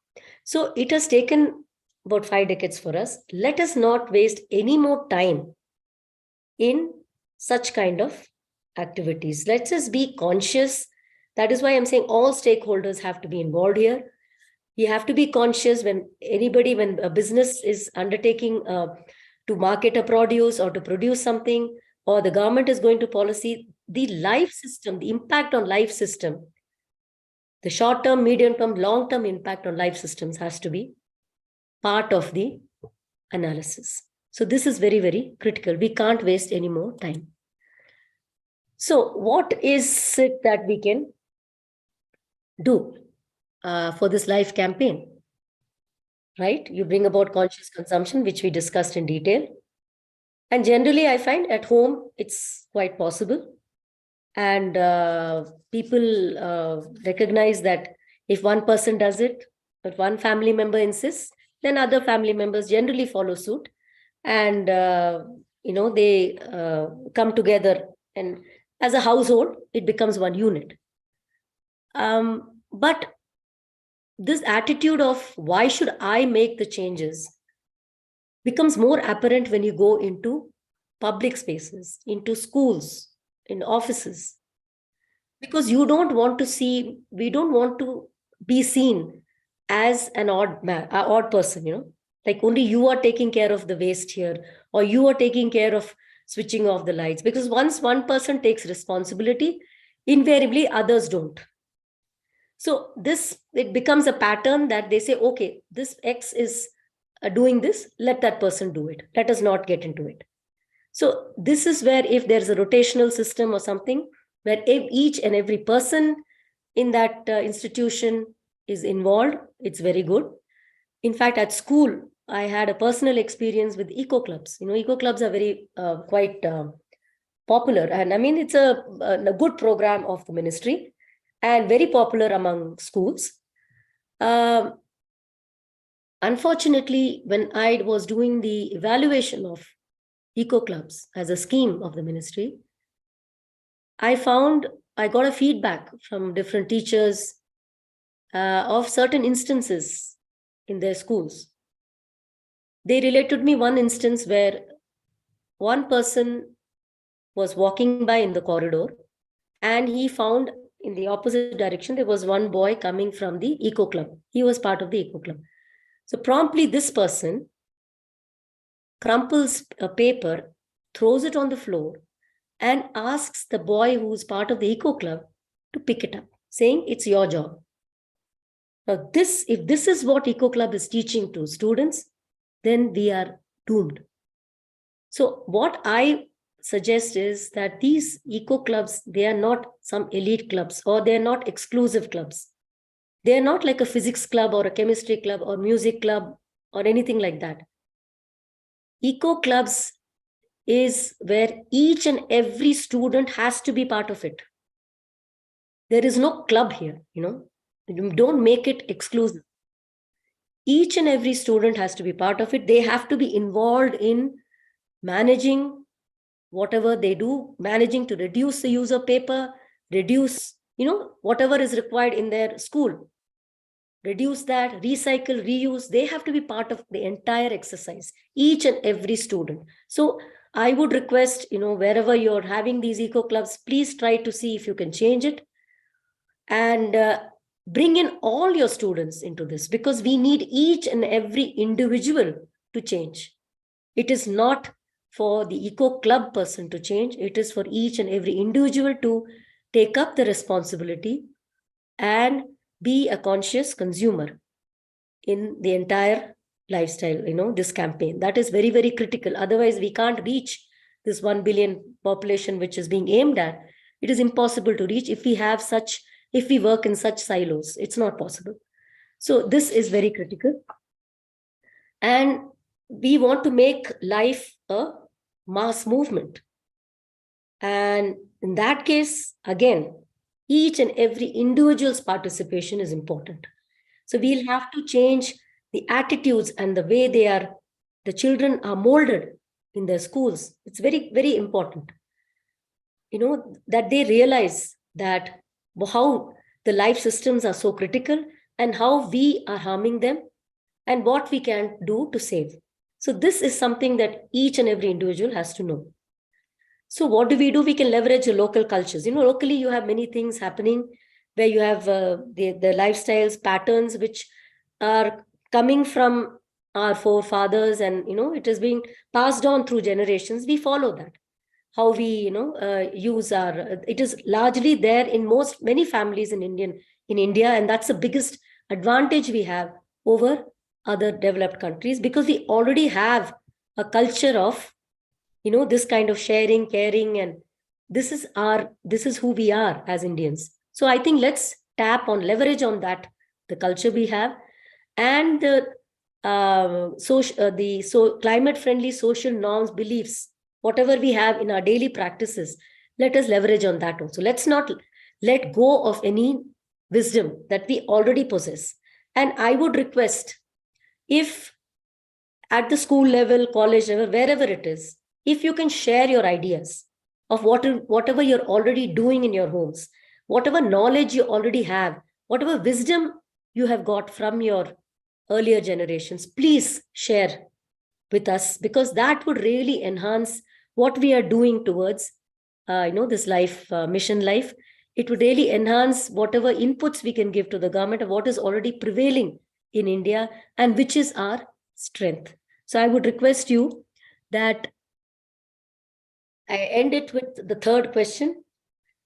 So it has taken about 5 decades for us. Let us not waste any more time in such kind of activities. Let's just be conscious. That is why I'm saying all stakeholders have to be involved here. You have to be conscious when a business is undertaking to market a produce or to produce something, or the government is going to policy, the life system, the impact on life system, the short-term, medium-term, long-term impact on life systems has to be part of the analysis. So this is very, very critical. We can't waste any more time. So what is it that we can do for this LiFE campaign? Right? You bring about conscious consumption, which we discussed in detail. And generally, I find at home, it's quite possible. And people recognize that if one person does it, if one family member insists, then other family members generally follow suit. And, they come together, and as a household, it becomes one unit. But this attitude of why should I make the changes becomes more apparent when you go into public spaces, into schools, in offices, because we don't want to be seen as an odd person, like only you are taking care of the waste here, or you are taking care of switching off the lights, because once one person takes responsibility, invariably others don't. So it becomes a pattern that they say, okay, this X is doing this, let that person do it. Let us not get into it. So this is where, if there's a rotational system or something, where each and every person in that institution is involved, it's very good. In fact, at school, I had a personal experience with eco clubs. Eco clubs are very quite popular. And I mean, it's a good program of the ministry and very popular among schools. Unfortunately, when I was doing the evaluation of eco clubs as a scheme of the ministry, I got a feedback from different teachers of certain instances in their schools. They related me one instance where one person was walking by in the corridor, and he found in the opposite direction, there was one boy coming from the eco club. He was part of the eco club. So promptly this person crumples a paper, throws it on the floor, and asks the boy who's part of the eco club to pick it up, saying, it's your job. Now if this is what eco club is teaching to students, then we are doomed. So what I suggest is that these eco clubs, they are not some elite clubs, or they're not exclusive clubs. They're not like a physics club or a chemistry club or music club or anything like that. Eco clubs is where each and every student has to be part of it. There is no club here, don't make it exclusive. Each and every student has to be part of it. They have to be involved in managing whatever they do, managing to reduce the use of paper, reduce, whatever is required in their school. Reduce that, recycle, reuse. They have to be part of the entire exercise, each and every student. So I would request, wherever you're having these eco clubs, please try to see if you can change it and bring in all your students into this, because we need each and every individual to change. It is not for the eco club person to change. It is for each and every individual to take up the responsibility and be a conscious consumer in the entire lifestyle, this campaign. That is very, very critical. Otherwise, we can't reach this 1 billion population which is being aimed at. It is impossible to reach if we work in such silos. It's not possible. So this is very critical. And we want to make LiFE a mass movement. And in that case, again, each and every individual's participation is important. So we'll have to change the attitudes and the way the children are molded in their schools. It's very, very important, that they realize that how the life systems are so critical and how we are harming them and what we can do to save. So this is something that each and every individual has to know. So what do? We can leverage the local cultures. Locally you have many things happening where you have the lifestyles, patterns, which are coming from our forefathers, and, it is being passed on through generations. We follow that. How we, use it is largely there in many families in India. And that's the biggest advantage we have over other developed countries, because we already have a culture of, this kind of sharing, caring, and this is who we are as Indians. So I think let's leverage on that, the culture we have, and the climate friendly social norms, beliefs whatever we have in our daily practices, let us leverage on that also. Let's not let go of any wisdom that we already possess. And I would request, if at the school level, college level, wherever it is, if you can share your ideas of whatever you're already doing in your homes, whatever knowledge you already have, whatever wisdom you have got from your earlier generations, please share with us, because that would really enhance what we are doing towards this life, mission life. It would really enhance whatever inputs we can give to the government of what is already prevailing in India and which is our strength. So I would request you that I end it with the third question.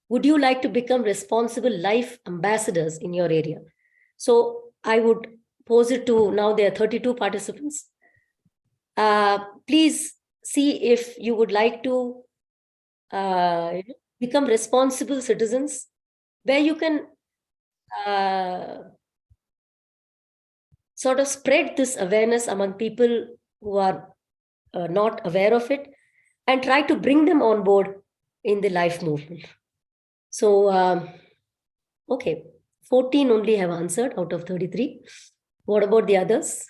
Would you like to become responsible life ambassadors in your area? So I would pose it to, now there are 32 participants. Please see if you would like to become responsible citizens, where you can sort of spread this awareness among people who are not aware of it, and try to bring them on board in the LiFE movement. So, okay, 14 only have answered out of 33. What about the others?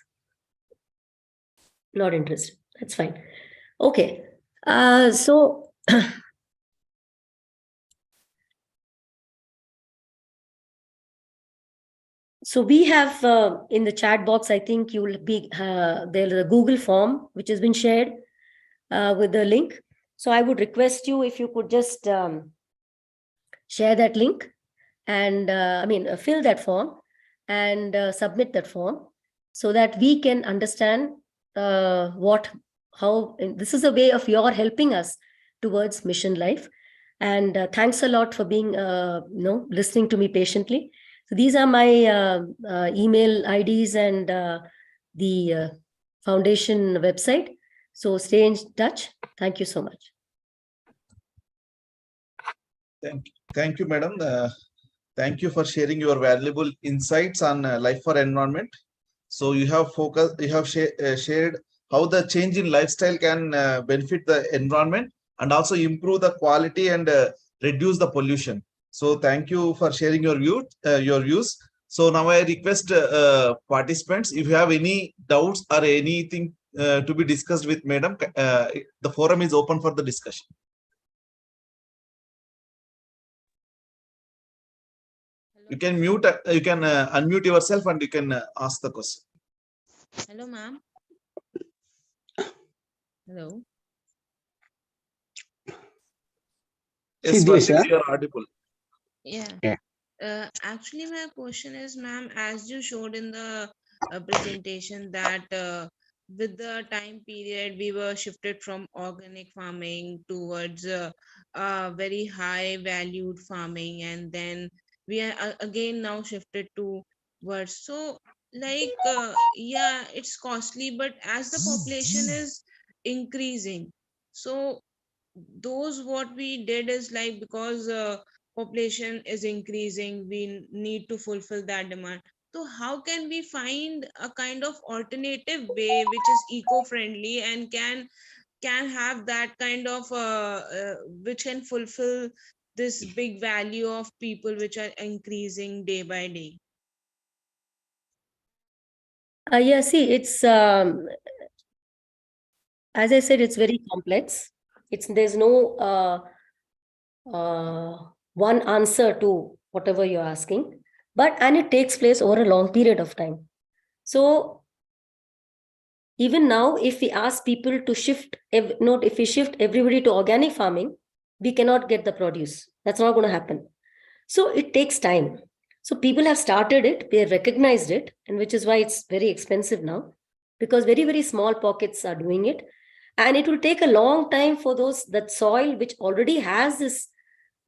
Not interested. That's fine. Okay. So we have in the chat box, I think you will be, there's a Google form which has been shared with the link. So I would request you, if you could just share that link and fill that form and submit that form, so that we can understand how this is a way of your helping us towards mission life. And thanks a lot for being listening to me patiently. So these are my email IDs and the foundation website. So stay in touch. Thank you so much. Thank you, madam. Thank you for sharing your valuable insights on life for environment. So you have shared how the change in lifestyle can benefit the environment and also improve the quality and reduce the pollution. So thank you for sharing your views. So now I request participants, if you have any doubts or anything to be discussed with madam, the forum is open for the discussion. You can unmute yourself and you can ask the question. Hello, ma'am. Hello. Yes, Sparrows, you are audible. Yeah. Actually, my question is, ma'am, as you showed in the presentation that with the time period, we were shifted from organic farming towards very high valued farming, and then we are again now shifted towards, so like yeah, it's costly, but as the population is increasing, so those what we did is like, because population is increasing, we need to fulfill that demand. So how can we find a kind of alternative way which is eco-friendly and can have that kind of which can fulfill this big value of people which are increasing day by day? Yeah, see, it's as I said, it's very complex. There's no one answer to whatever you're asking, and it takes place over a long period of time. So even now, if we ask people to shift, if we shift everybody to organic farming, we cannot get the produce. That's not going to happen. So it takes time. So people have started it, they have recognized it, and which is why it's very expensive now, because very, very small pockets are doing it. And it will take a long time for that soil, which already has this,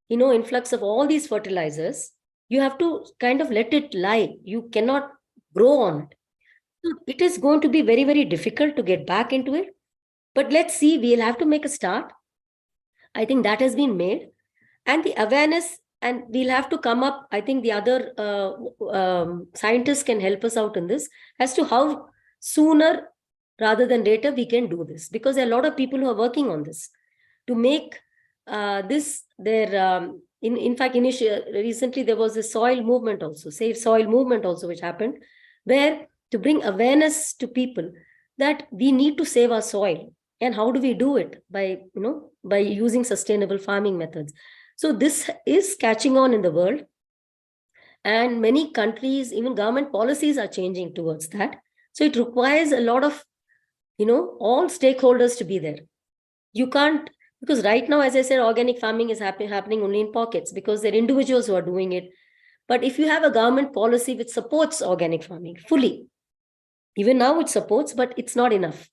influx of all these fertilizers, you have to kind of let it lie. You cannot grow on it. So it is going to be very, very difficult to get back into it. But let's see, we'll have to make a start. I think that has been made. And the awareness, and we'll have to come up, I think the other scientists can help us out in this, as to how sooner rather than later we can do this. Because there are a lot of people who are working on this. to make this their, in fact, recently there was a soil movement also, Save Soil movement also, which happened, where to bring awareness to people that we need to save our soil. And how do we do it? By, by using sustainable farming methods. So this is catching on in the world. And many countries, even government policies are changing towards that. So it requires a lot of, all stakeholders to be there. You can't, because right now, as I said, organic farming is happening only in pockets because there are individuals who are doing it. But if you have a government policy which supports organic farming fully, even now it supports, but it's not enough.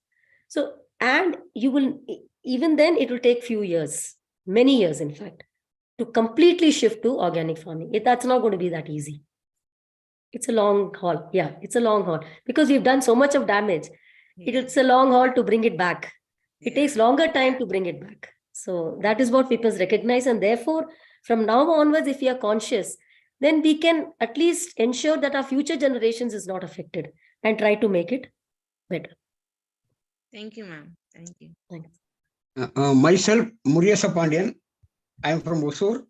So, and you will, even then it will take few years, many years, in fact, to completely shift to organic farming. That's not going to be that easy. It's a long haul. Yeah, it's a long haul because we've done so much of damage. It's a long haul to bring it back. It takes longer time to bring it back. So that is what people recognize. And therefore, from now onwards, if we are conscious, then we can at least ensure that our future generations is not affected and try to make it better. Thank you, ma'am. Thank you. Thanks. Myself, Muriasa Pandian. I am from Osur.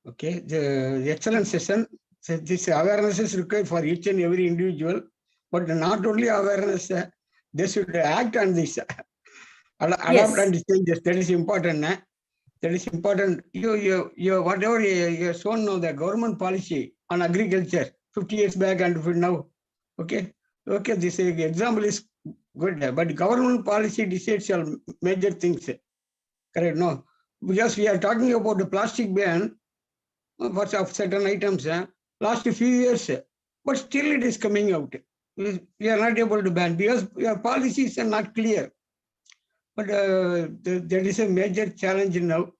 Okay, the excellent session. So this awareness is required for each and every individual, but not only awareness, they should act on this. Adapt and change. That is important. That is important. You whatever you have shown now, the government policy on agriculture 50 years back and now. Okay, this example is good, but government policy decides on major things. Correct? No, because we are talking about the plastic ban for certain items last few years, but still it is coming out. We are not able to ban because your policies are not clear. But there is a major challenge now.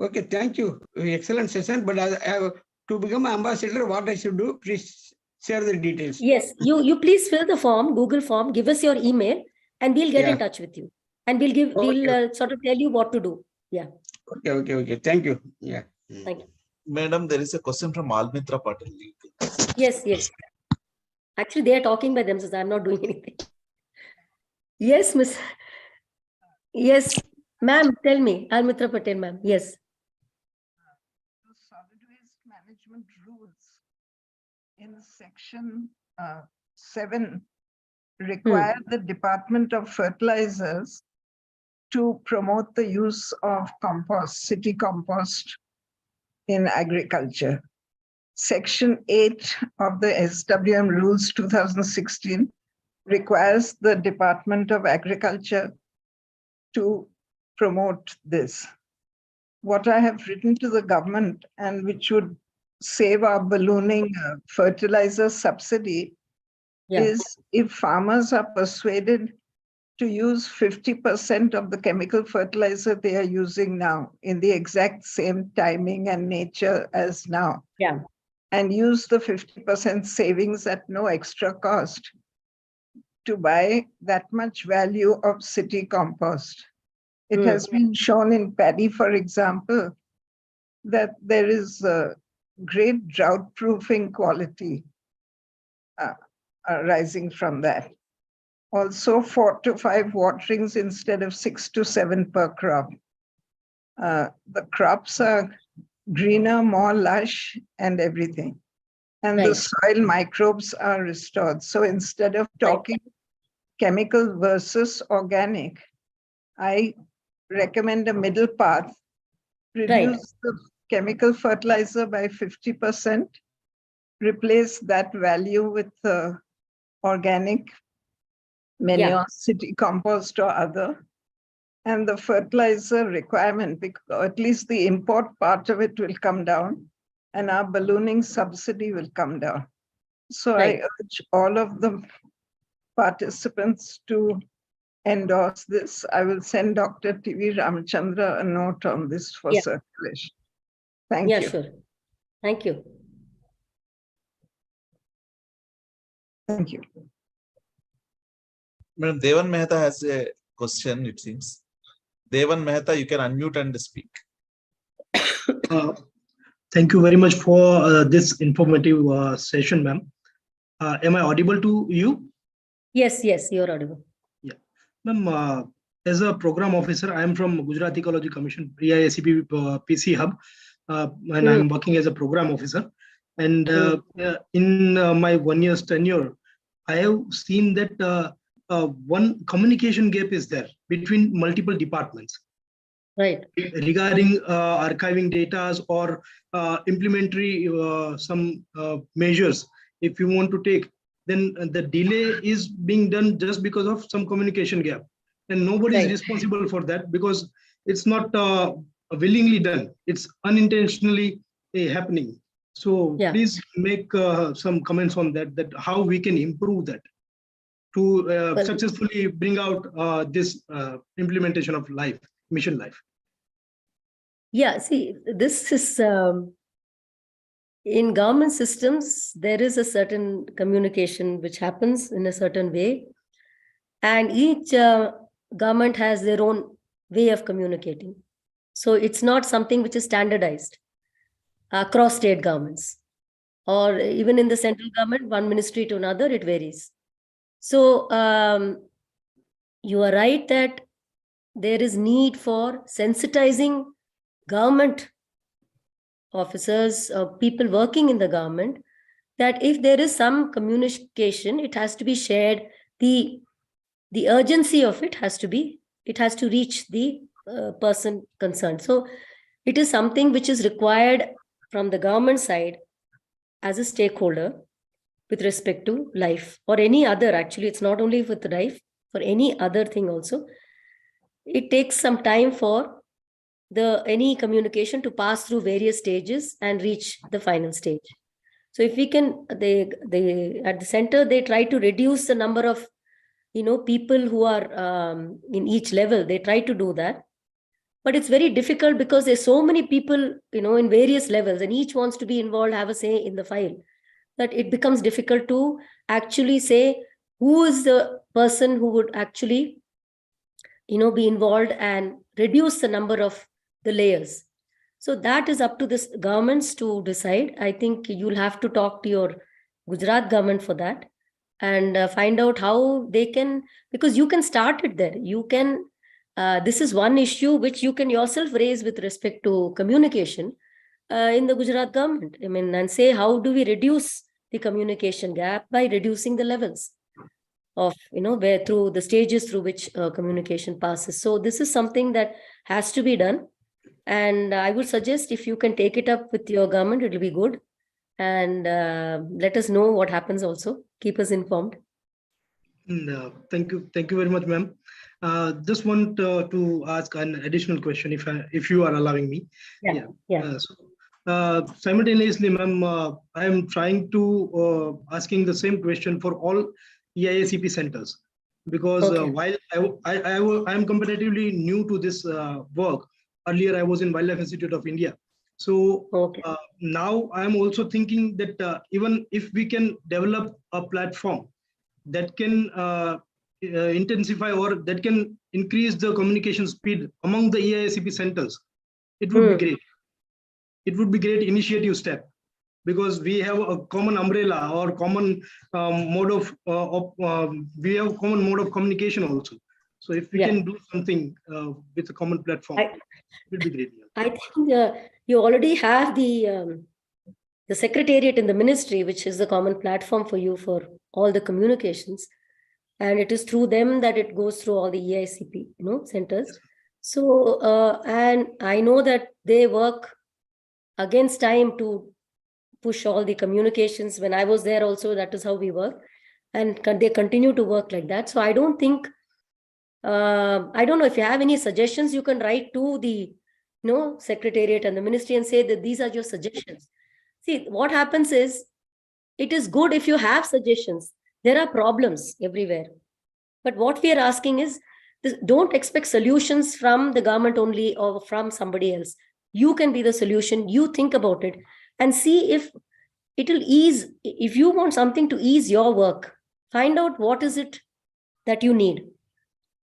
Okay, thank you. Excellent session. But I have to become an ambassador, what I should do? Please share the details. Yes, you please fill the form, Google form, give us your email, and we'll get in touch with you. And we'll sort of tell you what to do. Yeah. Okay. Thank you. Yeah. Thank you. Madam, there is a question from Almitra Patel. Yes. Actually, they are talking by themselves. I'm not doing anything. Yes, Miss. Yes, ma'am, tell me. Almitra Patel, ma'am. Yes. The solid waste management rules in section 7 require the Department of Fertilizers to promote the use of compost, city compost in agriculture. Section 8 of the SWM rules 2016 requires the Department of Agriculture to promote this. What I have written to the government, and which would save our ballooning fertilizer subsidy, is if farmers are persuaded to use 50% of the chemical fertilizer they are using now in the exact same timing and nature as now. Yeah. And use the 50% savings at no extra cost to buy that much value of city compost. It has been shown in paddy, for example, that there is a great drought-proofing quality arising from that. Also 4 to 5 waterings instead of 6 to 7 per crop. The crops are greener, more lush, and everything. And the soil microbes are restored. So instead of talking chemical versus organic, I recommend a middle path. Reduce the chemical fertilizer by 50%, replace that value with organic manure, city compost or other, and the fertilizer requirement, because at least the import part of it will come down and our ballooning subsidy will come down. So I urge all of the participants to endorse this. I will send Dr. TV Ramchandra a note on this for circulation. Thank you. Yeah, sure. Thank you. Thank you. Madam, Devan Mehta has a question, it seems. Devan Mehta, you can unmute and speak. Thank you very much for this informative session, ma'am. Am I audible to you? Yes, you're audible. Yeah. Ma'am, as a program officer, I am from Gujarat Ecology Commission, EIACP PC Hub, and I'm working as a program officer. And in my 1 year's tenure, I have seen that one communication gap is there between multiple departments. Right. Regarding archiving data or implementary some measures, if you want to take, then the delay is being done just because of some communication gap, and nobody is responsible for that because it's not willingly done, it's unintentionally happening. So please make some comments on that, that how we can improve that to successfully bring out this implementation of LiFE, mission LiFE. Yeah, see, this is in government systems, there is a certain communication which happens in a certain way, and each government has their own way of communicating. So it's not something which is standardized across state governments, or even in the central government, one ministry to another, it varies. So you are right that there is need for sensitizing government officers or people working in the government, that if there is some communication, it has to be shared. The urgency of it has to reach the person concerned. So it is something which is required from the government side as a stakeholder with respect to LiFE or any other. Actually, it's not only with LiFE, for any other thing also. It takes some time for any communication to pass through various stages and reach the final stage. So if we can, they at the center, they try to reduce the number of people who are in each level. They try to do that, but it's very difficult because there's so many people in various levels, and each wants to be involved, have a say in the file, that it becomes difficult to actually say who is the person who would actually be involved and reduce the number of the layers. So that is up to the governments to decide. I think you'll have to talk to your Gujarat government for that and find out how they can, because you can start it there. You can, this is one issue which you can yourself raise with respect to communication in the Gujarat government. I mean, and say, how do we reduce the communication gap by reducing the levels of, where through the stages through which communication passes. So this is something that has to be done. And I would suggest if you can take it up with your government, it will be good. And let us know what happens also. Keep us informed. Thank you. Thank you very much, ma'am. Just want to ask an additional question, if you are allowing me. Simultaneously, ma'am, I am trying to asking the same question for all EIACP centers, because while I am comparatively new to this work. Earlier, I was in Wildlife Institute of India. So now I am also thinking that even if we can develop a platform that can intensify or that can increase the communication speed among the EIACP centers, it would be great. It would be great initiative step, because we have a common umbrella or common mode of we have common mode of communication also. So if we can do something with a common platform, it would be great. I think you already have the secretariat in the ministry, which is the common platform for you for all the communications, and it is through them that it goes through all the EIACP centers. So and I know that they work against time to push all the communications. When I was there also, that is how we work, and they continue to work like that. So I don't think I don't know if you have any suggestions, you can write to the secretariat and the ministry and say that these are your suggestions. See, what happens is, it is good if you have suggestions. There are problems everywhere, but what we are asking is, don't expect solutions from the government only or from somebody else. You can be the solution. You think about it and see if it will ease. If you want something to ease your work, find out what is it that you need.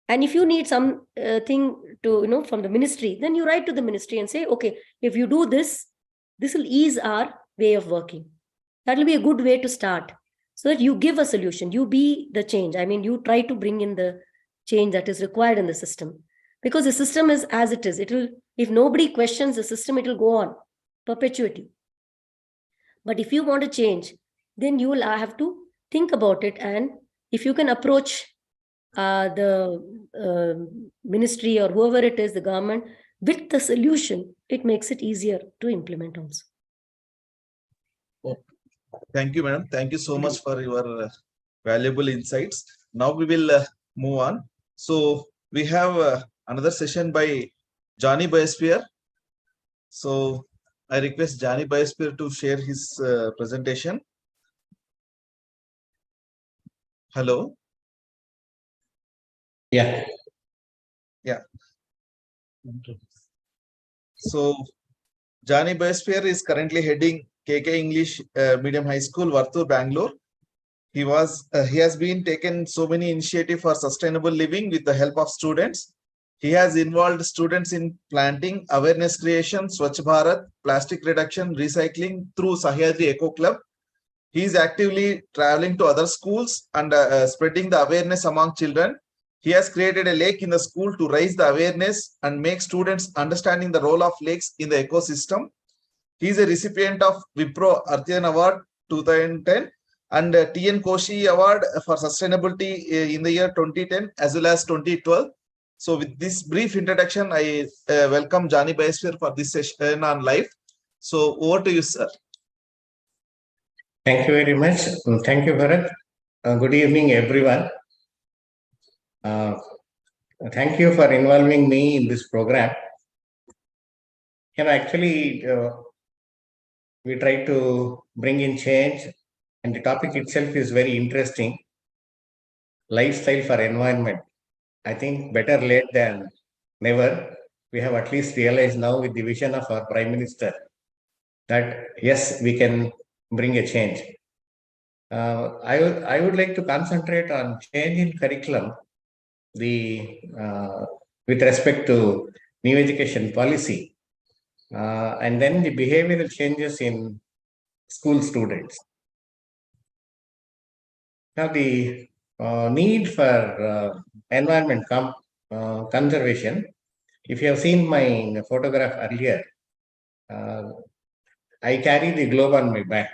And if you need some thing to, from the ministry, then you write to the ministry and say, okay, if you do this, this will ease our way of working. That will be a good way to start, so that you give a solution. You be the change. I mean, you try to bring in the change that is required in the system. Because the system is as it is. It will, if nobody questions the system, it will go on perpetuity. But if you want to change, then you will have to think about it. And if you can approach the ministry or whoever it is, the government, with the solution, it makes it easier to implement also. Thank you, madam. Thank you so much for your valuable insights. Now we will move on. So we have another session by Johnny Biosphere. So I request Johnny Biosphere to share his presentation. Hello. Yeah. Yeah. So Johnny Biosphere is currently heading KK English Medium High School, Vartur, Bangalore. He has been taken so many initiatives for sustainable living with the help of students. He has involved students in planting, awareness creation, Swachh Bharat, plastic reduction, recycling through Sahyadri Eco Club. He is actively traveling to other schools and spreading the awareness among children. He has created a lake in the school to raise the awareness and make students understanding the role of lakes in the ecosystem. He is a recipient of Wipro Arthian Award 2010 and TN Koshi Award for Sustainability in the year 2010 as well as 2012. So with this brief introduction, I welcome Johnny Biosphere for this session on LiFE. So over to you, sir. Thank you very much. Thank you, Bharat. Good evening, everyone. Thank you for involving me in this program. Actually, we try to bring in change, and the topic itself is very interesting. Lifestyle for environment. I think better late than never. We have at least realized now with the vision of our Prime Minister that yes, we can bring a change. I would like to concentrate on change in curriculum, with respect to new education policy, and then the behavioral changes in school students. Now, the need for environment conservation. If you have seen my photograph earlier, I carry the globe on my back.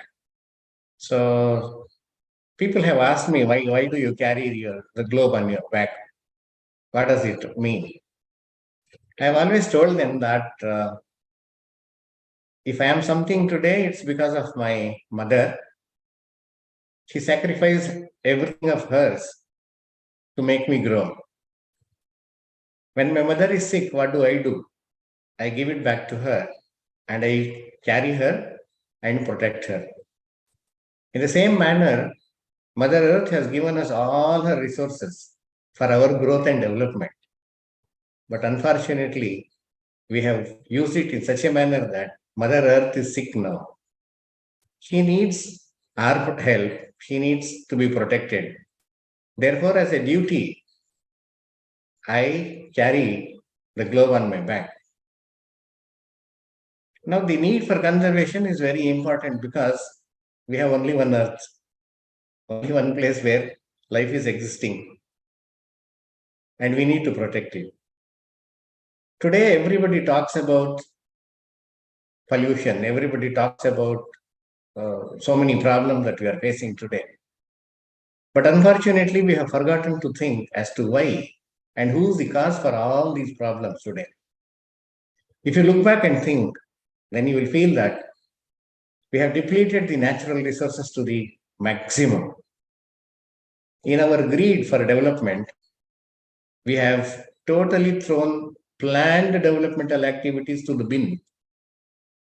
So people have asked me, why do you carry the globe on your back? What does it mean? I have always told them that if I am something today, it's because of my mother. She sacrificed everything of hers to make me grow. When my mother is sick, what do? I give it back to her and I carry her and protect her. In the same manner, Mother Earth has given us all her resources for our growth and development. But unfortunately, we have used it in such a manner that Mother Earth is sick now. She needs our help. She needs to be protected. Therefore, as a duty, I carry the globe on my back. Now, the need for conservation is very important because we have only one Earth, only one place where life is existing, and we need to protect it. Today, everybody talks about pollution. Everybody talks about so many problems that we are facing today. But unfortunately, we have forgotten to think as to why and who is the cause for all these problems today. If you look back and think, then you will feel that we have depleted the natural resources to the maximum. In our greed for development, we have totally thrown planned developmental activities to the bin,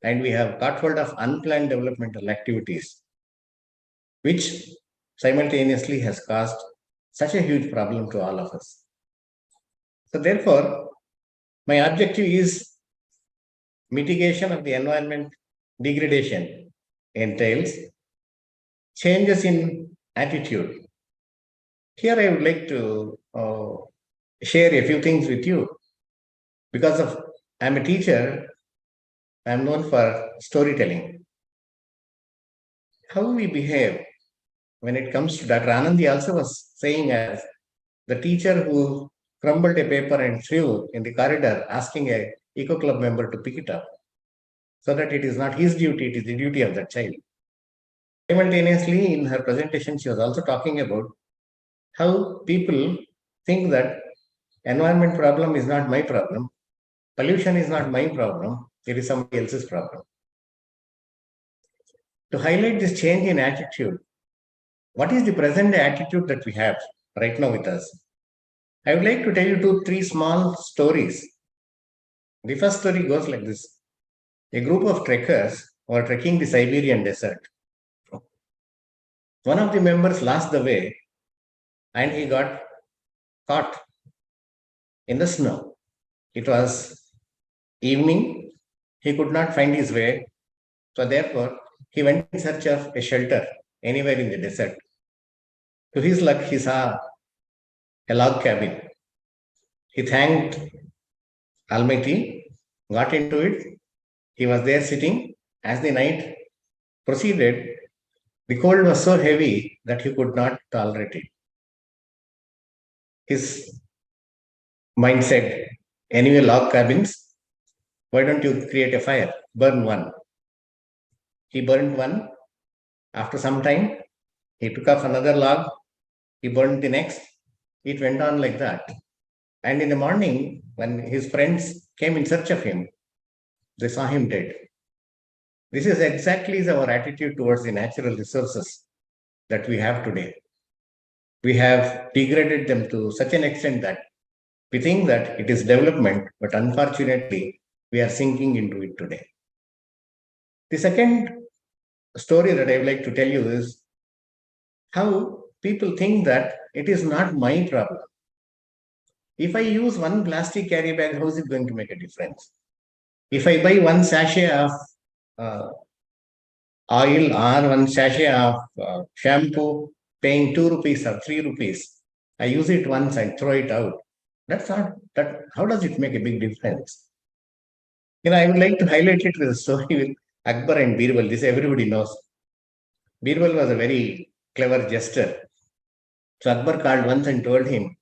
and we have caught hold of unplanned developmental activities, which simultaneously has caused such a huge problem to all of us. So therefore, my objective is mitigation of the environment degradation entails changes in attitude. Here I would like to share a few things with you. Because I'm a teacher, I'm known for storytelling. How we behave when it comes to Dr. Anandi also was saying as the teacher who crumbled a paper and threw in the corridor, asking a Eco Club member to pick it up, so that it is not his duty, it is the duty of the child. Simultaneously, in her presentation, she was also talking about how people think that environment problem is not my problem, pollution is not my problem, it is somebody else's problem. To highlight this change in attitude, what is the present attitude that we have right now with us? I would like to tell you 3 small stories. The first story goes like this. A group of trekkers were trekking the Siberian desert. One of the members lost the way and he got caught in the snow. It was evening. He could not find his way. So therefore, he went in search of a shelter anywhere in the desert. To his luck, he saw a log cabin. He thanked Almighty, got into it. He was there sitting. As the night proceeded, the cold was so heavy that he could not tolerate it. His mind said, anyway, log cabins, why don't you create a fire? Burn one. He burned one. After some time, he took off another log. He burned the next. It went on like that. And in the morning, when his friends came in search of him, they saw him dead. This is exactly our attitude towards the natural resources that we have today. We have degraded them to such an extent that we think that it is development, but unfortunately, we are sinking into it today. The second story that I would like to tell you is how people think that it is not my problem. If I use one plastic carry bag, how is it going to make a difference? If I buy one sachet of oil or one sachet of shampoo, paying 2 rupees or 3 rupees, I use it once and throw it out. That's not that. How does it make a big difference? I would like to highlight it with a story with Akbar and Birbal. This everybody knows. Birbal was a very clever jester. So Akbar called once and told him,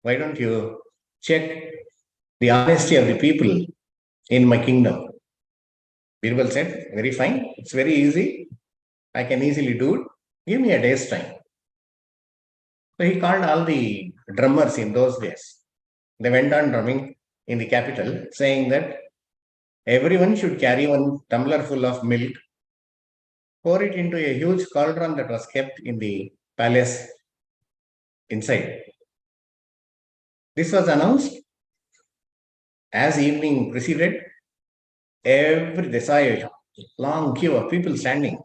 why don't you check the honesty of the people in my kingdom? Birbal said, very fine. It's very easy. I can easily do it. Give me a day's time. So he called all the drummers in those days. They went on drumming in the capital, saying that everyone should carry one tumbler full of milk, pour it into a huge cauldron that was kept in the palace inside. This was announced. As evening proceeded, they saw a long queue of people standing,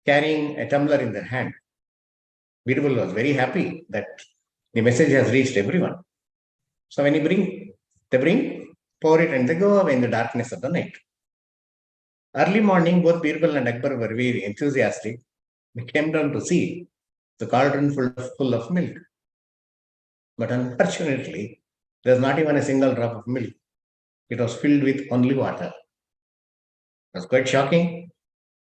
carrying a tumbler in their hand. Birbal was very happy that the message has reached everyone. So when they bring, pour it, and they go away in the darkness of the night. Early morning, both Birbal and Akbar were very enthusiastic. They came down to see the cauldron full of milk. But unfortunately, there's not even a single drop of milk. It was filled with only water. It was quite shocking.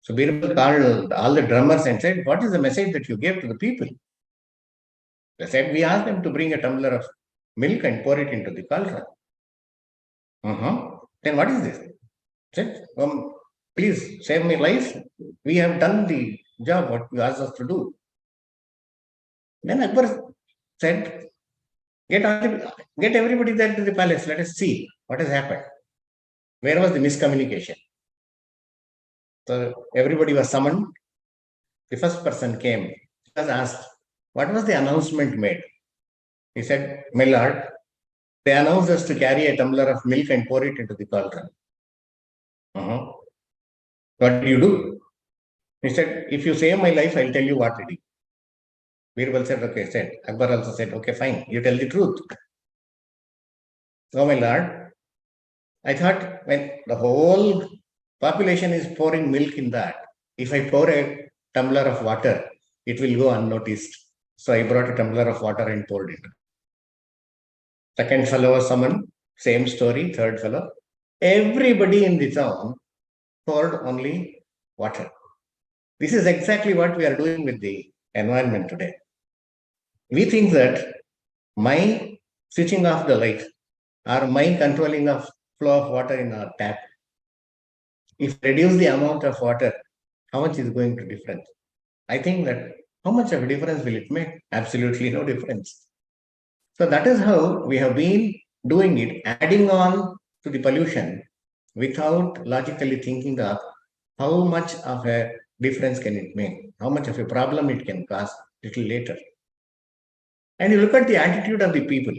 So Birbal called all the drummers and said, what is the message that you gave to the people? They said, we asked them to bring a tumbler of milk and pour it into the cauldron. Then what is this? Said, please save my life. We have done the job what you asked us to do. Then Akbar said, get everybody there to the palace. Let us see what has happened. Where was the miscommunication? So everybody was summoned. The first person came. He was asked, what was the announcement made? He said, my lord, they announced us to carry a tumbler of milk and pour it into the cauldron. What did you do? He said, if you save my life, I'll tell you what to do. Birbal said, okay, Akbar also said, okay, fine, you tell the truth. Oh, my lord, I thought when the whole population is pouring milk in that, if I pour a tumbler of water, it will go unnoticed. So I brought a tumbler of water and poured it. Second fellow was summoned, same story, third fellow. Everybody in the town poured only water. This is exactly what we are doing with the environment today. We think that my switching off the light or my controlling of flow of water in our tap, if reduce the amount of water, how much is going to difference? I think that how much of a difference will it make? Absolutely no difference. So that is how we have been doing it, adding on to the pollution without logically thinking of how much of a difference can it make, how much of a problem it can cause little later. And you look at the attitude of the people.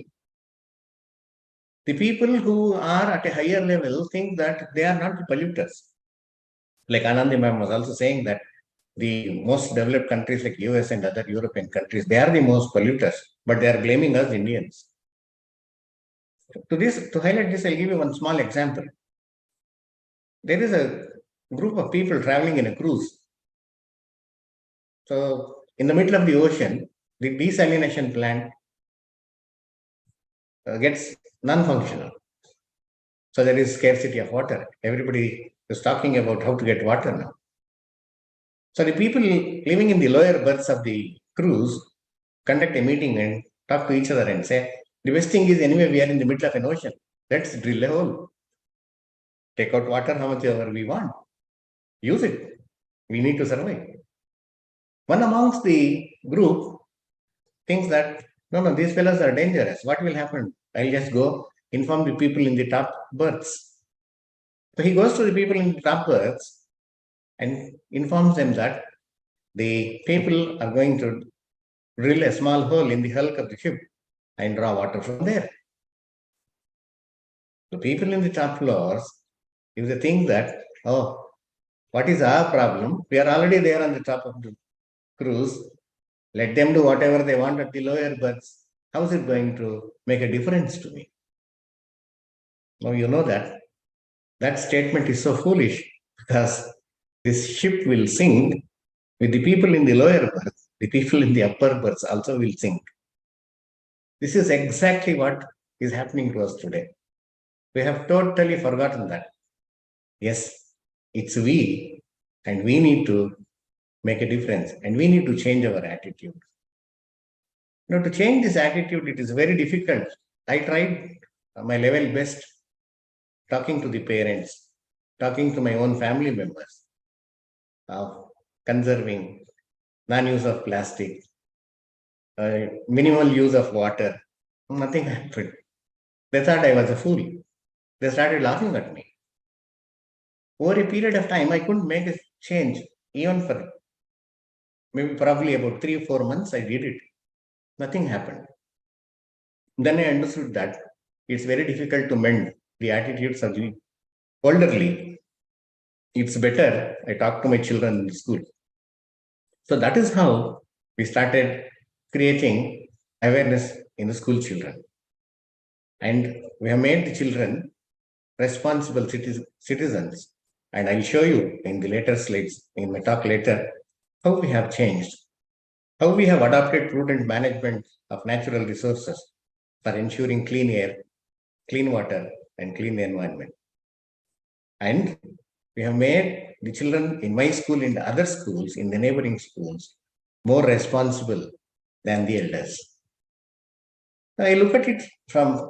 The people who are at a higher level think that they are not the polluters. Like Anandi ma'am was also saying that the most developed countries like US and other European countries, they are the most polluters, but they are blaming us Indians. To highlight this, I'll give you one small example. There is a group of people traveling in a cruise. So in the middle of the ocean, the desalination plant gets non-functional. So there is scarcity of water. Everybody is talking about how to get water now. So the people living in the lower berths of the cruise conduct a meeting and talk to each other and say, the best thing is anyway, we are in the middle of an ocean. Let's drill a hole. Take out water how much ever we want. Use it. We need to survive. One amongst the group thinks that, no, these fellows are dangerous. What will happen? I'll just go inform the people in the top berths. So he goes to the people in the top berths and informs them that the people are going to drill a small hole in the hulk of the ship and draw water from there. The people in the top floors, if they think that, oh, what is our problem? We are already there on the top of the cruise. Let them do whatever they want at the lower berths. How is it going to make a difference to me? Now you know that. That statement is so foolish because this ship will sink with the people in the lower berths. The people in the upper berths also will sink. This is exactly what is happening to us today. We have totally forgotten that. Yes, it's we, and we need to make a difference, and we need to change our attitude. To change this attitude, it is very difficult. I tried my level best talking to the parents, talking to my own family members of conserving, non-use of plastic, minimal use of water. Nothing happened. They thought I was a fool. They started laughing at me. Over a period of time, I couldn't make a change, even for maybe probably about 3 or 4 months, I did it. Nothing happened. Then I understood that it's very difficult to mend the attitudes of the elderly. It's better I talk to my children in the school. So that is how we started creating awareness in the school children. And we have made the children responsible citizens. And I'll show you in the later slides, in my talk later, how we have changed, how we have adopted prudent management of natural resources for ensuring clean air, clean water, and clean environment. And we have made the children in my school, in the other schools, in the neighboring schools, more responsible than the elders. Now, I look at it from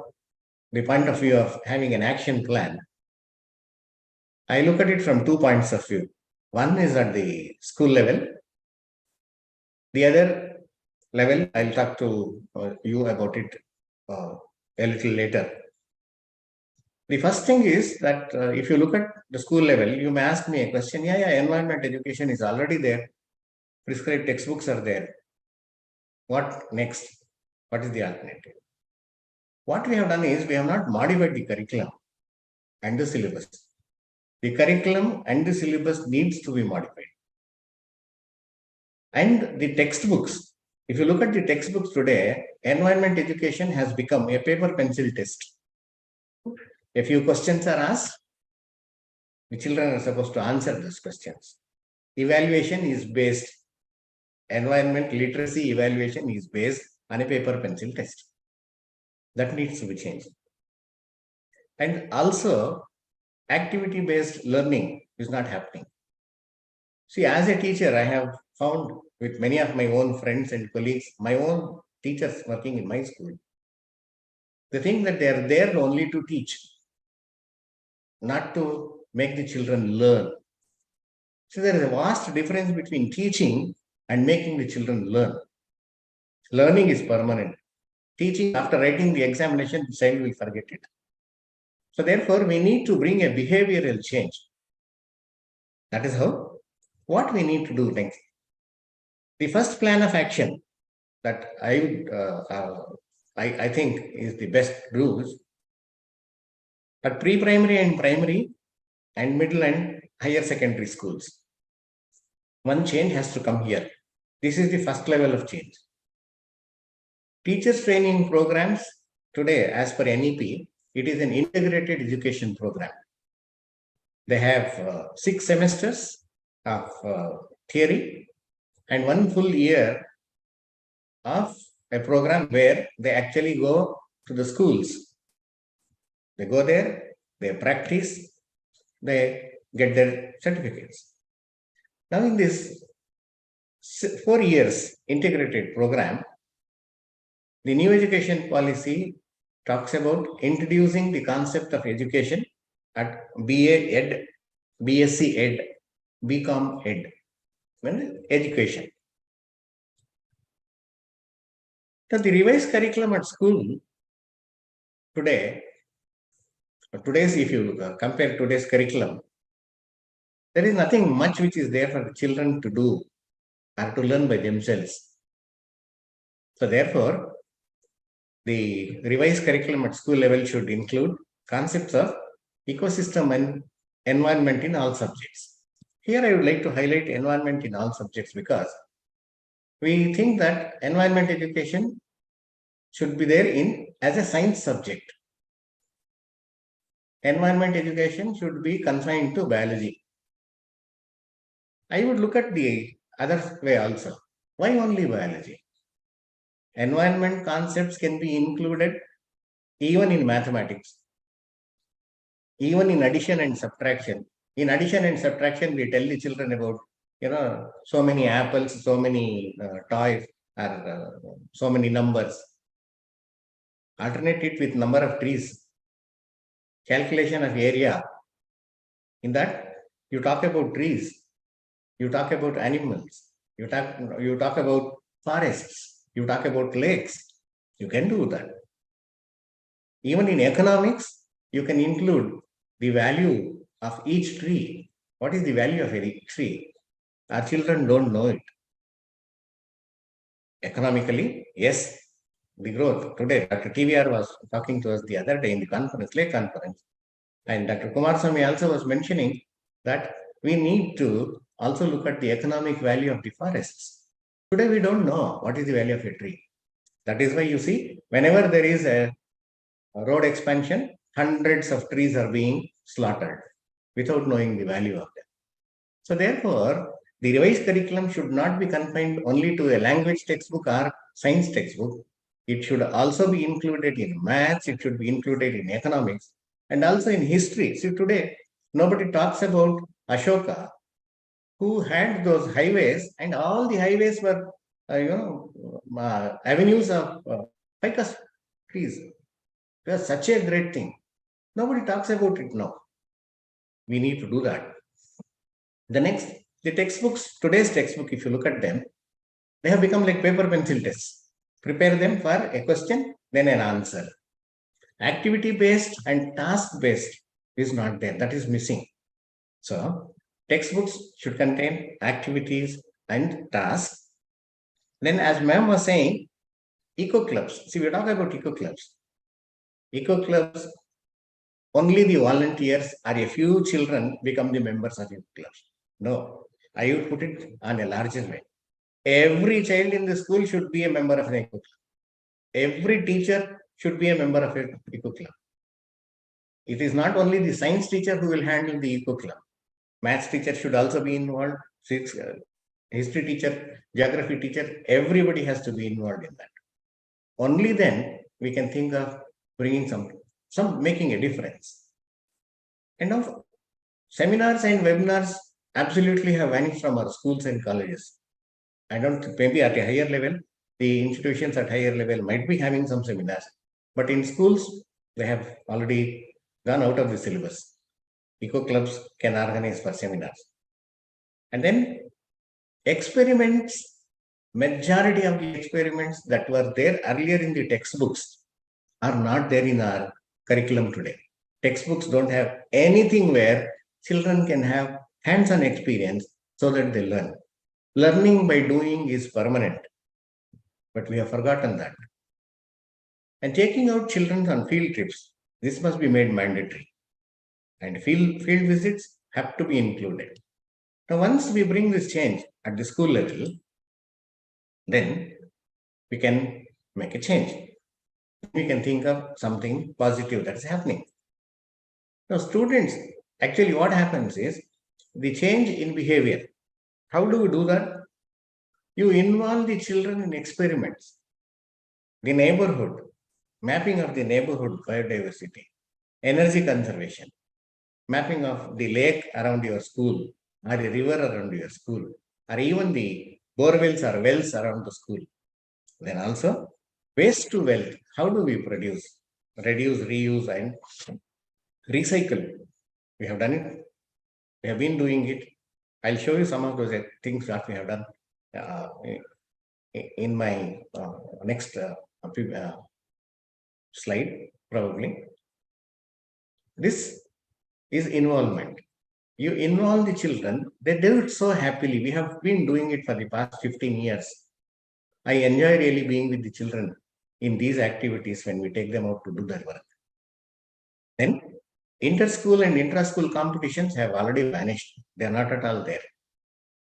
the point of view of having an action plan. I look at it from 2 points of view. One is at the school level. The other level, I'll talk to you about it a little later. The first thing is that if you look at the school level, you may ask me a question. Yeah, environment education is already there. Prescribed textbooks are there. What next? What is the alternative? What we have done is we have not modified the curriculum and the syllabus. The curriculum and the syllabus needs to be modified. And the textbooks, if you look at the textbooks today, environment education has become a paper pencil test. A few questions are asked, the children are supposed to answer those questions. Evaluation is based, environment literacy evaluation is based on a paper pencil test. That needs to be changed. And also, activity-based learning is not happening. See, as a teacher, I have found with many of my own friends and colleagues, my own teachers working in my school, They think that they are there only to teach, not to make the children learn. So there is a vast difference between teaching and making the children learn. Learning is permanent. Teaching, after writing the examination, the child will forget it. So therefore, we need to bring a behavioral change. That is how, what we need to do next. The first plan of action that I think is the best rules at pre-primary and primary and middle and higher secondary schools. One change has to come here. This is the first level of change. Teachers training programs today, as per NEP, it is an integrated education program. They have 6 semesters of theory and 1 full year of a program where they actually go to the schools. They go there, they practice, they get their certificates. Now in this 4 years integrated program, the new education policy talks about introducing the concept of education at BA Ed, BSc Ed, BCom Ed, education. So the revised curriculum at school today, if you compare today's curriculum, there is nothing much which is there for the children to do or to learn by themselves. So therefore, the revised curriculum at school level should include concepts of ecosystem and environment in all subjects. Here I would like to highlight environment in all subjects because we think that environment education should be there as a science subject. Environment education should be confined to biology. I would look at the other way also. Why only biology? Environment concepts can be included even in mathematics, even in addition and subtraction. In addition and subtraction, we tell the children about, so many apples, so many toys, or so many numbers. Alternate it with number of trees, calculation of area. In that, you talk about trees, you talk about animals, you talk about forests, you talk about lakes. You can do that. Even in economics, you can include the value of each tree. What is the value of a tree? Our children don't know it. Economically, yes, the growth. Today, Dr. TVR was talking to us the other day in the conference, lake conference. And Dr. Kumaraswamy also was mentioning that we need to also look at the economic value of the forests. Today, we don't know what is the value of a tree. That is why you see, whenever there is a road expansion, hundreds of trees are being slaughtered without knowing the value of them. So therefore, the revised curriculum should not be confined only to a language textbook or science textbook. It should also be included in maths, it should be included in economics, and also in history. See, today, nobody talks about Ashoka, who had those highways, and all the highways were, avenues of ficus trees. It was such a great thing. Nobody talks about it now. We need to do that. The next, the textbooks, today's textbook, if you look at them, they have become like paper pencil tests. Prepare them for a question, then an answer. Activity-based and task-based is not there. That is missing. So, textbooks should contain activities and tasks. Then, as ma'am was saying, eco-clubs. See, we talk about eco-clubs. Eco-clubs, only the volunteers or a few children become the members of eco-clubs. No, I would put it on a larger way. Every child in the school should be a member of an eco-club. Every teacher should be a member of an eco-club. It is not only the science teacher who will handle the eco-club. Maths teacher should also be involved. History teacher, geography teacher, everybody has to be involved in that. Only then we can think of bringing some making a difference. And now seminars and webinars absolutely have vanished from our schools and colleges. I don't think, maybe at a higher level, the institutions at higher level might be having some seminars, But in schools, they have already gone out of the syllabus. Eco clubs can organize for seminars. And then experiments, majority of the experiments that were there earlier in the textbooks are not there in our curriculum today. Textbooks don't have anything where children can have hands-on experience so that they learn. Learning by doing is permanent, but we have forgotten that. And taking out children on field trips, this must be made mandatory. And field visits have to be included. Now, once we bring this change at the school level, then we can make a change. We can think of something positive that is happening. Now, students, actually what happens is the change in behavior. How do we do that? You involve the children in experiments. The neighborhood, mapping of the neighborhood biodiversity, energy conservation, mapping of the lake around your school, or a river around your school, or even the borewells or wells around the school. Then also, waste to wealth. How do we produce, reduce, reuse, and recycle? We have done it. We have been doing it. I'll show you some of those things that we have done in my next slide, probably. This is involvement. You involve the children, they do it so happily. We have been doing it for the past 15 years. I enjoy really being with the children in these activities when we take them out to do their work. Then, inter-school and intra-school competitions have already vanished. They are not at all there.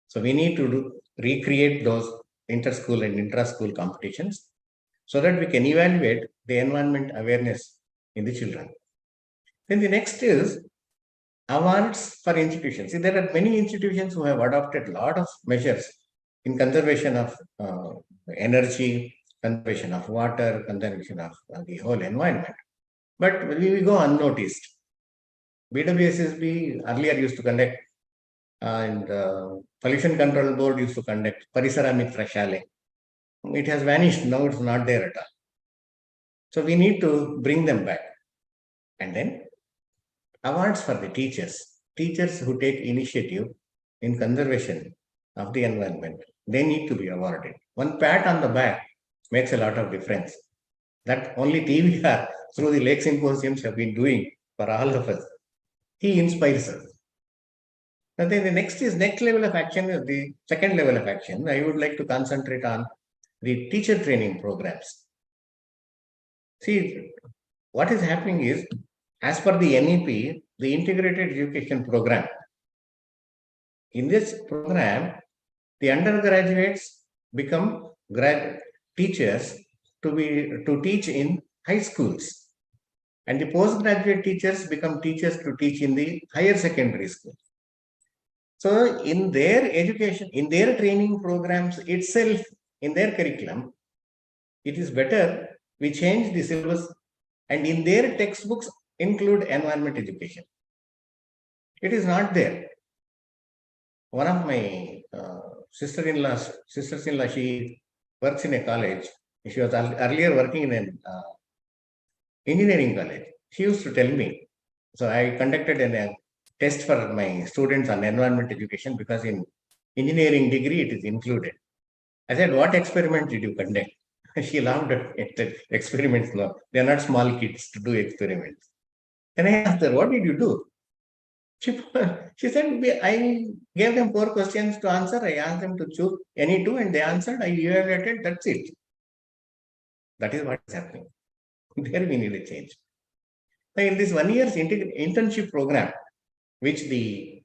So we need to recreate those inter-school and intra-school competitions so that we can evaluate the environment awareness in the children. Then the next is awards for institutions. See, there are many institutions who have adopted a lot of measures in conservation of energy, conservation of water, conservation of the whole environment. But we go unnoticed. BWSSB earlier used to conduct, and Pollution Control Board used to conduct Parisara Mitra Shale. It has vanished. Now it's not there at all. So we need to bring them back. And then awards for the teachers who take initiative in conservation of the environment, they need to be awarded. One pat on the back makes a lot of difference. That only TVR through the Lake Symposiums have been doing for all of us. He inspires us. And then the next level of action is the second level of action. I would like to concentrate on the teacher training programs. See, what is happening is, as per the NEP, the Integrated Education Program, in this program, the undergraduates become teachers to teach in high schools, and the postgraduate teachers become teachers to teach in the higher secondary school. So in their education, in their training programs itself, in their curriculum, it is better we change the syllabus and in their textbooks include environment education. It is not there. One of my sisters-in-law, she works in a college. She was earlier working in an engineering college. She used to tell me. So I conducted a test for my students on environment education because in engineering degree it is included. I said, what experiment did you conduct? She laughed at the experiments. No, they are not small kids to do experiments. And I asked her, what did you do? She said, I gave them 4 questions to answer. I asked them to choose any 2 and they answered. I evaluated. That's it. That is what is happening. There we need a change. Now, in this 1 year's internship program, which the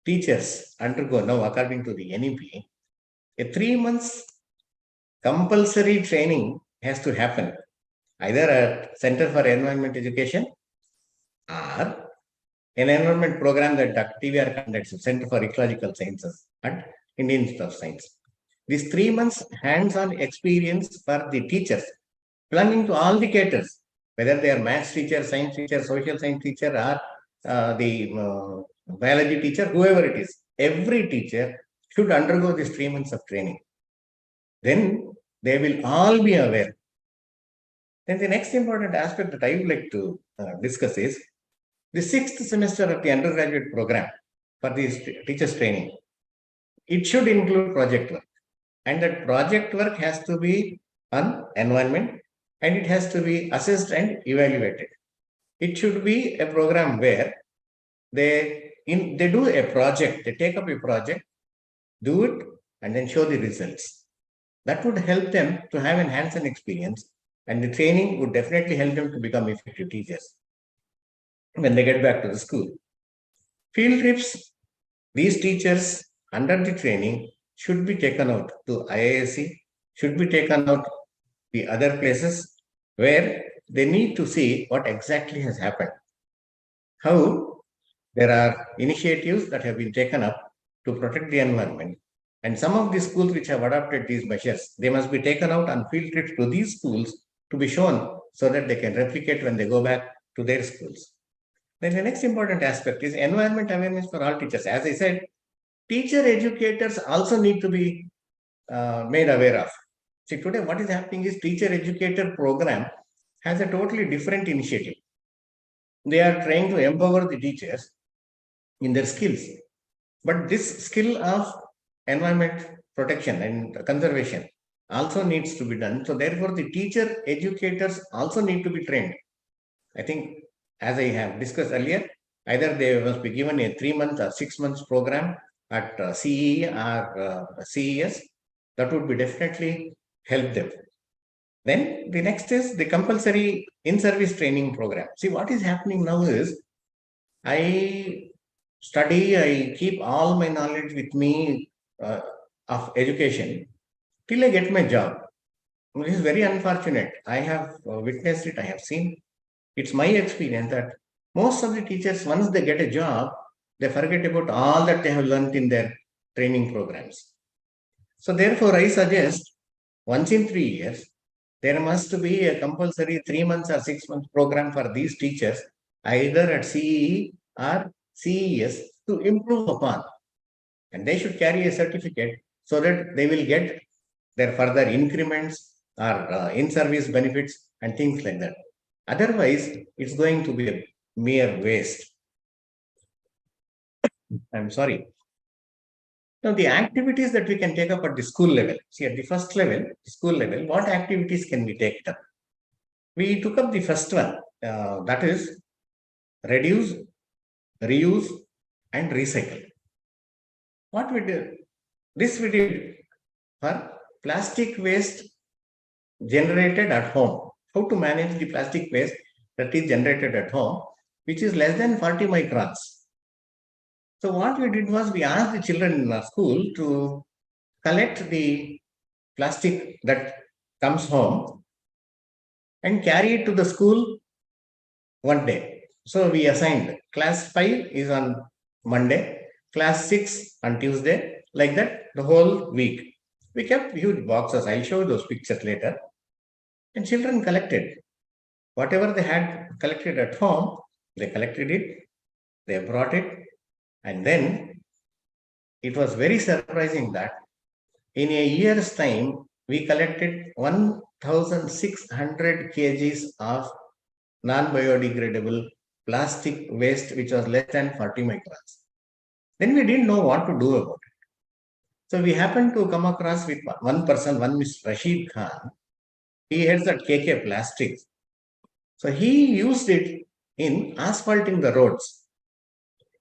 teachers undergo now according to the NEP, a 3 months compulsory training has to happen either at Center for Environment Education or an environment program that TVR conducts, Center for Ecological Sciences at Indian Institute of Science. These 3 months hands-on experience for the teachers, belonging to all the cadres, whether they are maths teacher, science teacher, social science teacher, or the biology teacher, whoever it is, every teacher should undergo these 3 months of training. Then they will all be aware Then the next important aspect that I would like to discuss is the 6th semester of the undergraduate program for these teachers training. It should include project work, and that project work has to be on environment, and it has to be assessed and evaluated. It should be a program where they do a project, they take up a project, do it, and then show the results. That would help them to have an hands-on experience, and the training would definitely help them to become effective teachers when they get back to the school. Field trips, these teachers under the training should be taken out to IISc, should be taken out the other places where they need to see what exactly has happened. How there are initiatives that have been taken up to protect the environment. And some of the schools which have adopted these measures, they must be taken out on field trips to these schools to be shown so that they can replicate when they go back to their schools. Then the next important aspect is environment awareness for all teachers. As I said, teacher educators also need to be made aware of. See, today what is happening is teacher educator program has a totally different initiative. They are trying to empower the teachers in their skills. But this skill of environment protection and conservation also needs to be done. So therefore, the teacher educators also need to be trained. I think, as I have discussed earlier, either they must be given a 3-month or 6 months program at CE or CES. That would be definitely help them. Then the next is the compulsory in-service training program. See, what is happening now is I study, I keep all my knowledge with me of education till I get my job. This is very unfortunate. I have witnessed it, I have seen. It's my experience that most of the teachers, once they get a job, they forget about all that they have learned in their training programs. So therefore, I suggest once in 3 years, there must be a compulsory 3 months or 6 months program for these teachers, either at CE or CES, to improve upon. And they should carry a certificate so that they will get their further increments or in-service benefits and things like that. Otherwise, it's going to be a mere waste. I'm sorry. Now, the activities that we can take up at the school level. See, at the first level, school level, what activities can we take up? We took up the first one, that is reduce, reuse, and recycle. What we did? This we did for plastic waste generated at home. How to manage the plastic waste that is generated at home, which is less than 40 microns. So what we did was we asked the children in our school to collect the plastic that comes home and carry it to the school one day. So we assigned class 5 is on Monday, class 6 on Tuesday, like that the whole week. We kept huge boxes. I'll show those pictures later. And children collected. Whatever they had collected at home, they collected it, they brought it, and then it was very surprising that in a year's time, we collected 1,600 kgs of non-biodegradable plastic waste, which was less than 40 microns. Then we didn't know what to do about it. So we happened to come across with one person, one Mr. Rashid Khan. He heads at KK Plastics. So he used it in asphalting the roads.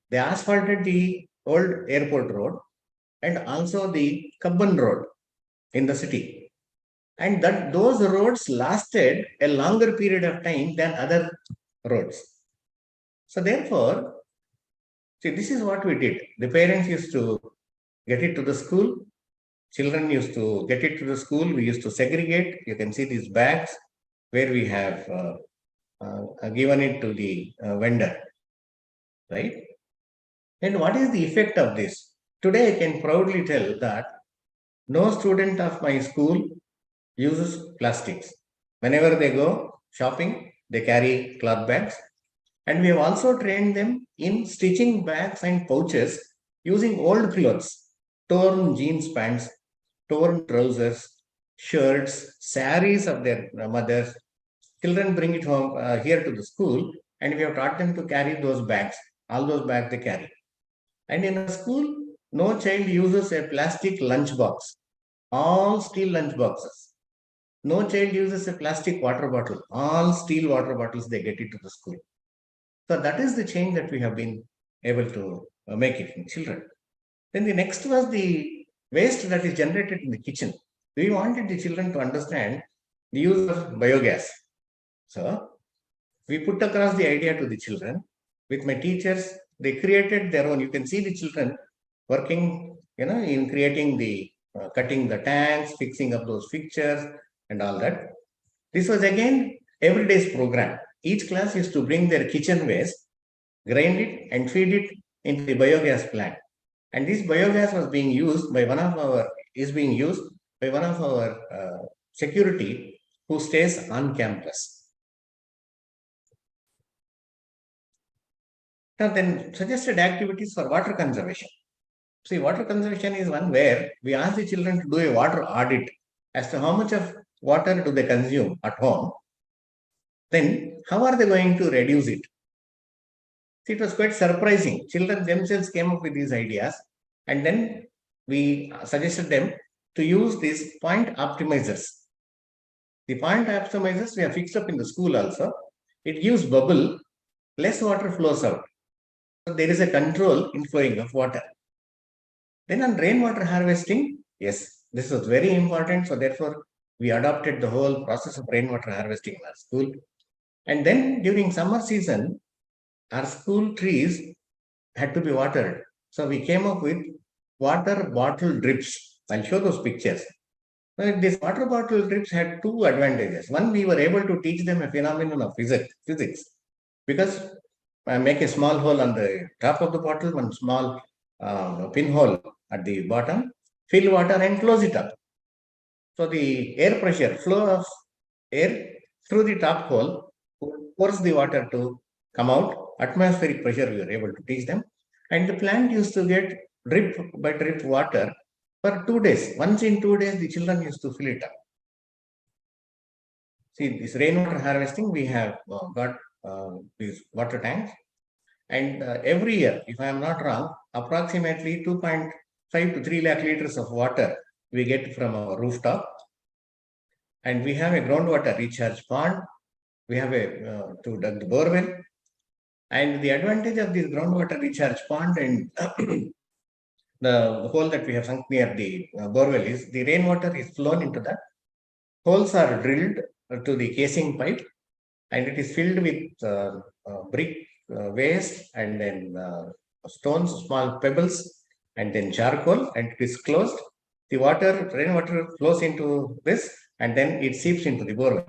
They asphalted the old airport road and also the Kabban road in the city. And that those roads lasted a longer period of time than other roads. So therefore, see, this is what we did. The parents used to get it to the school. Children used to get it to the school. We used to segregate. You can see these bags where we have given it to the vendor, right? And what is the effect of this? Today, I can proudly tell that no student of my school uses plastics. Whenever they go shopping, they carry cloth bags. And we have also trained them in stitching bags and pouches using old clothes, torn jeans pants, torn trousers, shirts, saris of their mothers, children bring it home here to the school, and we have taught them to carry those bags. All those bags they carry. And in a school, no child uses a plastic lunch box. All steel lunch boxes. No child uses a plastic water bottle. All steel water bottles they get into the school. So that is the change that we have been able to make it in children. Then the next was the waste that is generated in the kitchen. We wanted the children to understand the use of biogas. So we put across the idea to the children. With my teachers, they created their own. You can see the children working, in creating the, cutting the tanks, fixing up those fixtures and all that. This was again every day's program. Each class used to bring their kitchen waste, grind it and feed it into the biogas plant. And this biogas was being used by one of our security who stays on campus. Now then, suggested activities for water conservation. See, water conservation is one where we ask the children to do a water audit as to how much of water do they consume at home. Then how are they going to reduce it? See, it was quite surprising. Children themselves came up with these ideas, and then we suggested them to use these point optimizers. The point optimizers we have fixed up in the school also. It gives bubble, less water flows out. So there is a control in flowing of water. Then on rainwater harvesting, yes, this was very important. So therefore, we adopted the whole process of rainwater harvesting in our school. And then during summer season, our school trees had to be watered. So we came up with water bottle drips. I'll show those pictures. These water bottle drips had two advantages. One, we were able to teach them a phenomenon of physics, because I make a small hole on the top of the bottle, one small pinhole at the bottom, fill water and close it up. So the air pressure, flow of air through the top hole, force the water to come out. Atmospheric pressure we were able to teach them. And the plant used to get drip by drip water for 2 days. Once in 2 days, the children used to fill it up. See, this rainwater harvesting, we have got these water tanks. And every year, if I am not wrong, approximately 2.5 to 3 lakh liters of water we get from our rooftop. And we have a groundwater recharge pond. We have a to dug the borewell. And the advantage of this groundwater recharge pond and the hole that we have sunk near the borewell is the rainwater is flown into that. Holes are drilled to the casing pipe, and it is filled with brick waste and then stones, small pebbles, and then charcoal, and it is closed. The rainwater flows into this, and then it seeps into the borewell.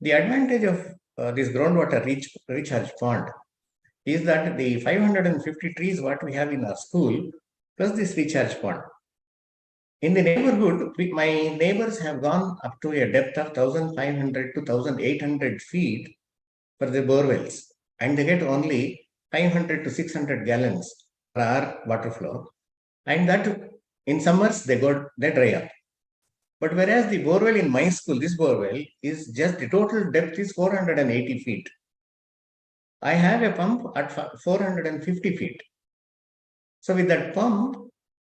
The advantage of this groundwater recharge pond is that the 550 trees what we have in our school, plus this recharge pond. In the neighborhood, my neighbors have gone up to a depth of 1,500 to 1,800 feet for the borewells, and they get only 500 to 600 gallons per hour water flow, and that in summers they dry up. But whereas the borewell in my school, this borewell is just the total depth is 480 feet. I have a pump at 450 feet. So with that pump,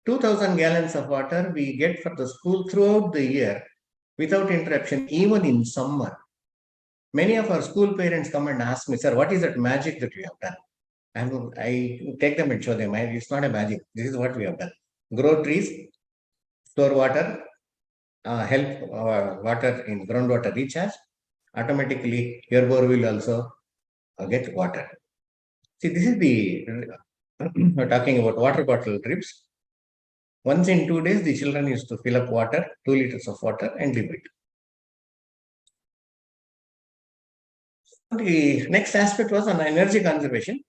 2,000 gallons of water we get for the school throughout the year without interruption, even in summer. Many of our school parents come and ask me, sir, what is that magic that you have done? And I take them and show them, it's not a magic. This is what we have done. Grow trees, store water, help water in groundwater recharge. Automatically, your bore will also get water. See, this is we're talking about water bottle drips. Once in 2 days, the children used to fill up water, 2 liters of water, and leave it. The next aspect was on energy conservation.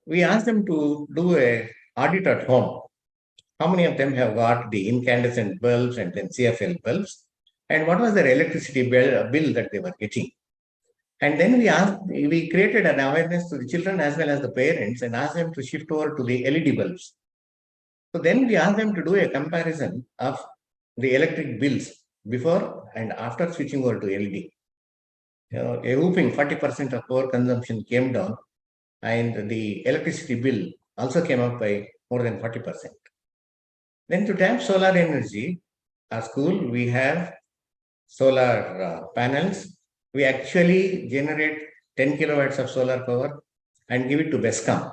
We asked them to do an audit at home. How many of them have got the incandescent bulbs and then CFL bulbs? And what was their electricity bill that they were getting? And then we created an awareness to the children as well as the parents and asked them to shift over to the LED bulbs. So then we asked them to do a comparison of the electric bills before and after switching over to LED. a whooping 40% of power consumption came down, and the electricity bill also came up by more than 40%. Then to tap solar energy, our school, we have solar panels. We actually generate 10 kilowatts of solar power and give it to BESCOM.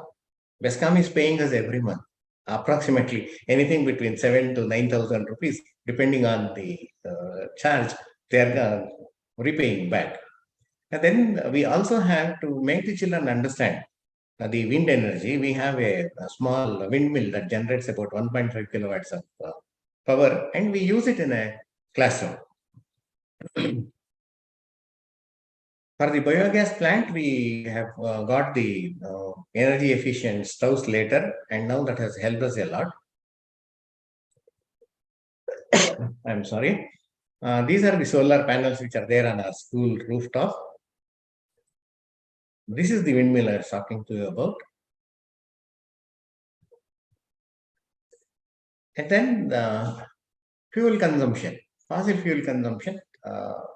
BESCOM is paying us every month, approximately anything between 7,000 to 9,000 rupees, depending on the charge they are repaying back. And then we also have to make the children understand the wind energy. We have a small windmill that generates about 1.5 kilowatts of power, and we use it in a classroom. For the biogas plant, we have got the energy efficient stoves later, and now that has helped us a lot. I'm sorry. These are the solar panels which are there on our school rooftop. This is the windmill I was talking to you about. And then fuel consumption, fossil fuel consumption.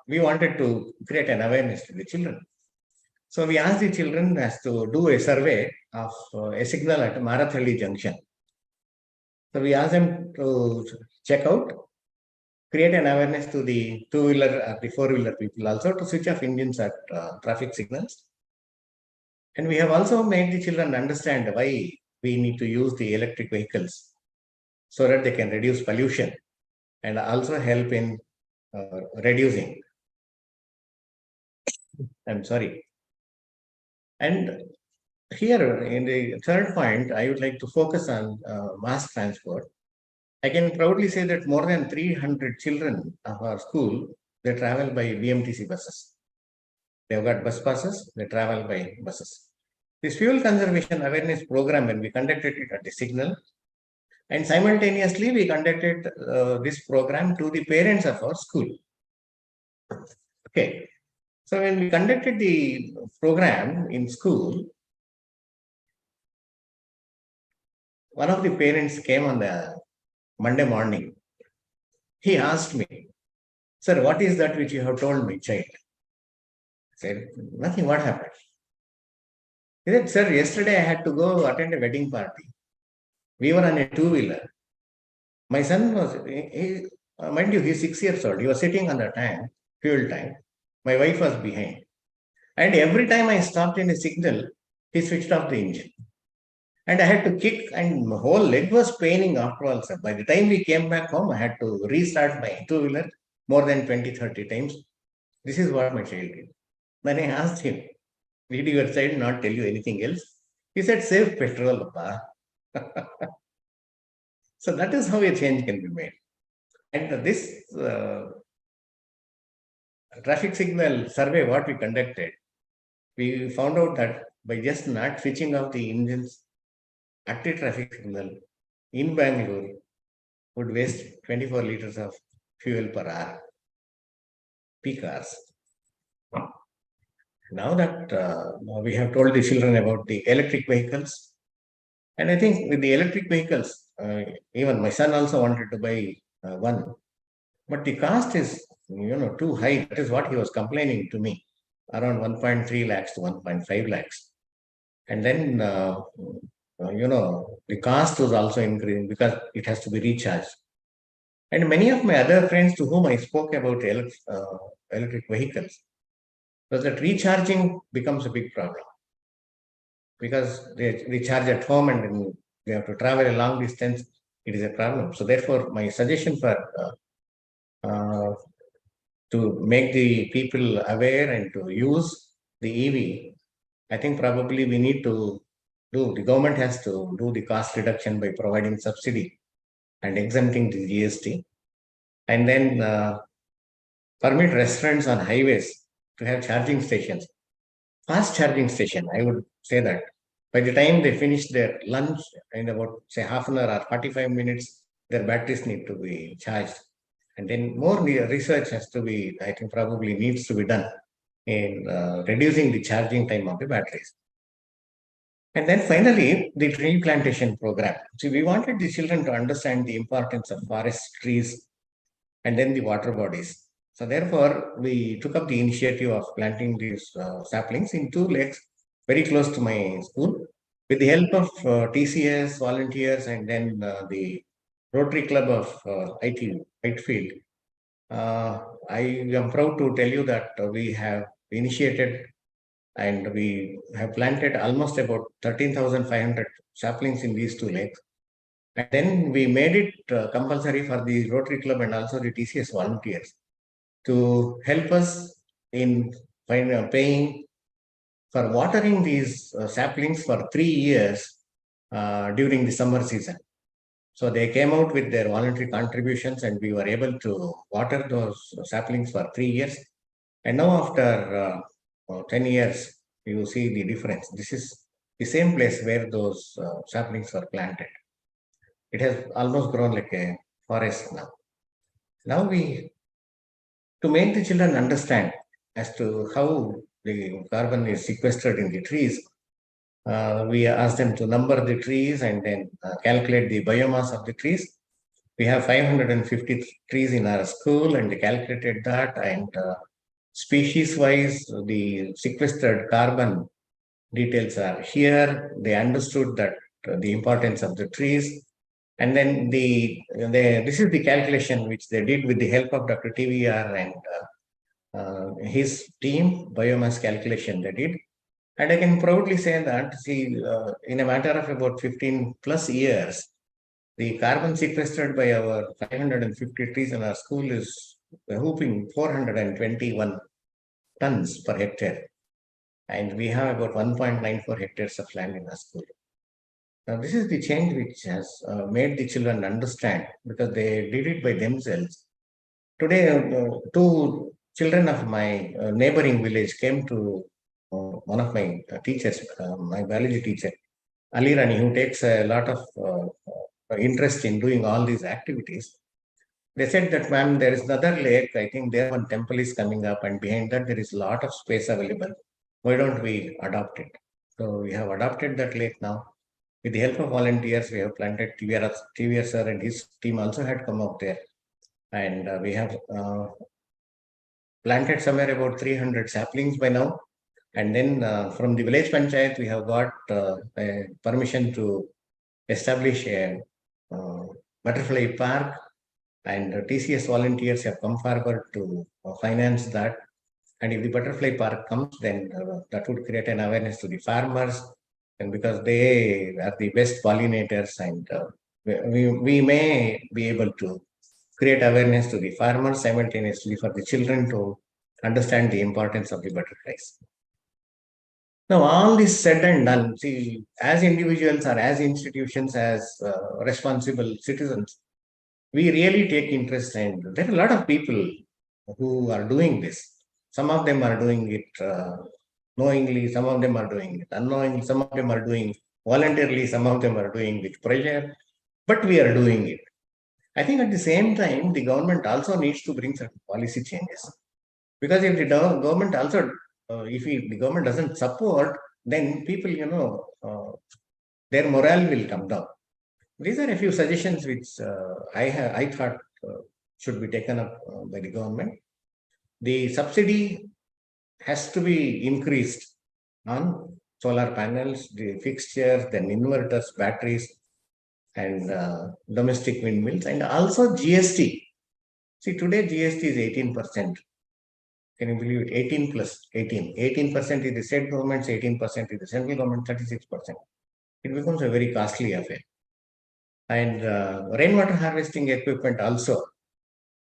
We wanted to create an awareness to the children. So we asked the children as to do a survey of a signal at Marathalli Junction. So we asked them to check out, create an awareness to the two-wheeler, the four-wheeler people also to switch off engines at traffic signals. And we have also made the children understand why we need to use the electric vehicles so that they can reduce pollution and also help in reducing. I'm sorry. And here in the third point, I would like to focus on mass transport. I can proudly say that more than 300 children of our school, they travel by BMTC buses. They've got bus passes, they travel by buses. This fuel conservation awareness program, when we conducted it at the signal, and simultaneously we conducted this program to the parents of our school. Okay. So when we conducted the program in school, one of the parents came on the Monday morning. He asked me, "Sir, what is that which you have told my child?" I said, "Nothing, what happened?" He said, "Sir, yesterday I had to go attend a wedding party. We were on a two-wheeler. My son was, mind you, he's 6 years old. He was sitting on the tank, fuel tank. My wife was behind. And every time I stopped in a signal, he switched off the engine. And I had to kick, and my whole leg was paining after all. Sir. By the time we came back home, I had to restart my two-wheeler more than 20, 30 times. This is what my child did. Then I asked him, "Did your child not tell you anything else?" He said, "Save petrol, Papa." So that is how a change can be made. And this traffic signal survey, what we conducted, we found out that by just not switching off the engines at the traffic signal in Bangalore would waste 24 liters of fuel per hour, peak hours. Now that we have told the children about the electric vehicles, and I think with the electric vehicles, even my son also wanted to buy one, but the cost is too high. That is what he was complaining to me, around 1.3 lakhs to 1.5 lakhs. And then, the cost was also increasing because it has to be recharged. And many of my other friends to whom I spoke about electric vehicles, was that recharging becomes a big problem because they recharge at home and then they have to travel a long distance. It is a problem. So therefore, my suggestion for to make the people aware and to use the EV, I think probably we need to the government has to do the cost reduction by providing subsidy and exempting the GST, and then permit restaurants on highways to have charging stations, fast charging station. I would say that by the time they finish their lunch in about say half an hour or 45 minutes, their batteries need to be charged. And then more research has to be, I think probably needs to be done in reducing the charging time of the batteries. And then finally, the tree plantation program. So we wanted the children to understand the importance of forest trees and then the water bodies. So therefore, we took up the initiative of planting these saplings in 2 lakes very close to my school. With the help of TCS, volunteers, and then the Rotary Club of Whitefield, I am proud to tell you that we have initiated and we have planted almost about 13,500 saplings in these 2 lakes. And then we made it compulsory for the Rotary Club and also the TCS volunteers to help us in paying for watering these saplings for 3 years during the summer season. So they came out with their voluntary contributions and we were able to water those saplings for 3 years. And now after 10 years, you see the difference. This is the same place where those saplings were planted. It has almost grown like a forest now. Now to make the children understand as to how the carbon is sequestered in the trees, we ask them to number the trees and then calculate the biomass of the trees. We have 550 trees in our school and they calculated that, and species-wise, the sequestered carbon details are here. They understood that the importance of the trees. And then this is the calculation which they did with the help of Dr. TVR and his team, biomass calculation they did. And I can proudly say that, in a matter of about 15 plus years, the carbon sequestered by our 550 trees in our school is whooping 421 tons per hectare. And we have about 1.94 hectares of land in our school. Now, this is the change which has made the children understand because they did it by themselves. Today, 2 children of my neighboring village came to one of my teachers, my biology teacher, Ali Rani, who takes a lot of interest in doing all these activities. They said that, ma'am, there is another lake. I think there one temple is coming up, and behind that there is a lot of space available. Why don't we adopt it? So we have adopted that lake now. With the help of volunteers, we have planted. TVR sir and his team also had come up there. And we have planted somewhere about 300 saplings by now. And then from the village panchayat, we have got a permission to establish a butterfly park. And TCS volunteers have come forward to finance that. And if the butterfly park comes, then that would create an awareness to the farmers. And because they are the best pollinators, and we may be able to create awareness to the farmers simultaneously for the children to understand the importance of the butterflies. Now, all this said and done, see, as individuals or as institutions, as responsible citizens, we really take interest, and there are a lot of people who are doing this. Some of them are doing it knowingly, some of them are doing it unknowingly, some of them are doing voluntarily, some of them are doing with pressure, but we are doing it. I think at the same time, the government also needs to bring certain policy changes. Because if the government also, if the government doesn't support, then people, their morale will come down. These are a few suggestions which I thought should be taken up by the government. The subsidy has to be increased on solar panels, the fixtures, then inverters, batteries, and domestic windmills, and also GST. See, today GST is 18%. Can you believe it? 18 plus 18. 18% is the state government's, 18% is the central government, 36%. It becomes a very costly affair. And rainwater harvesting equipment also,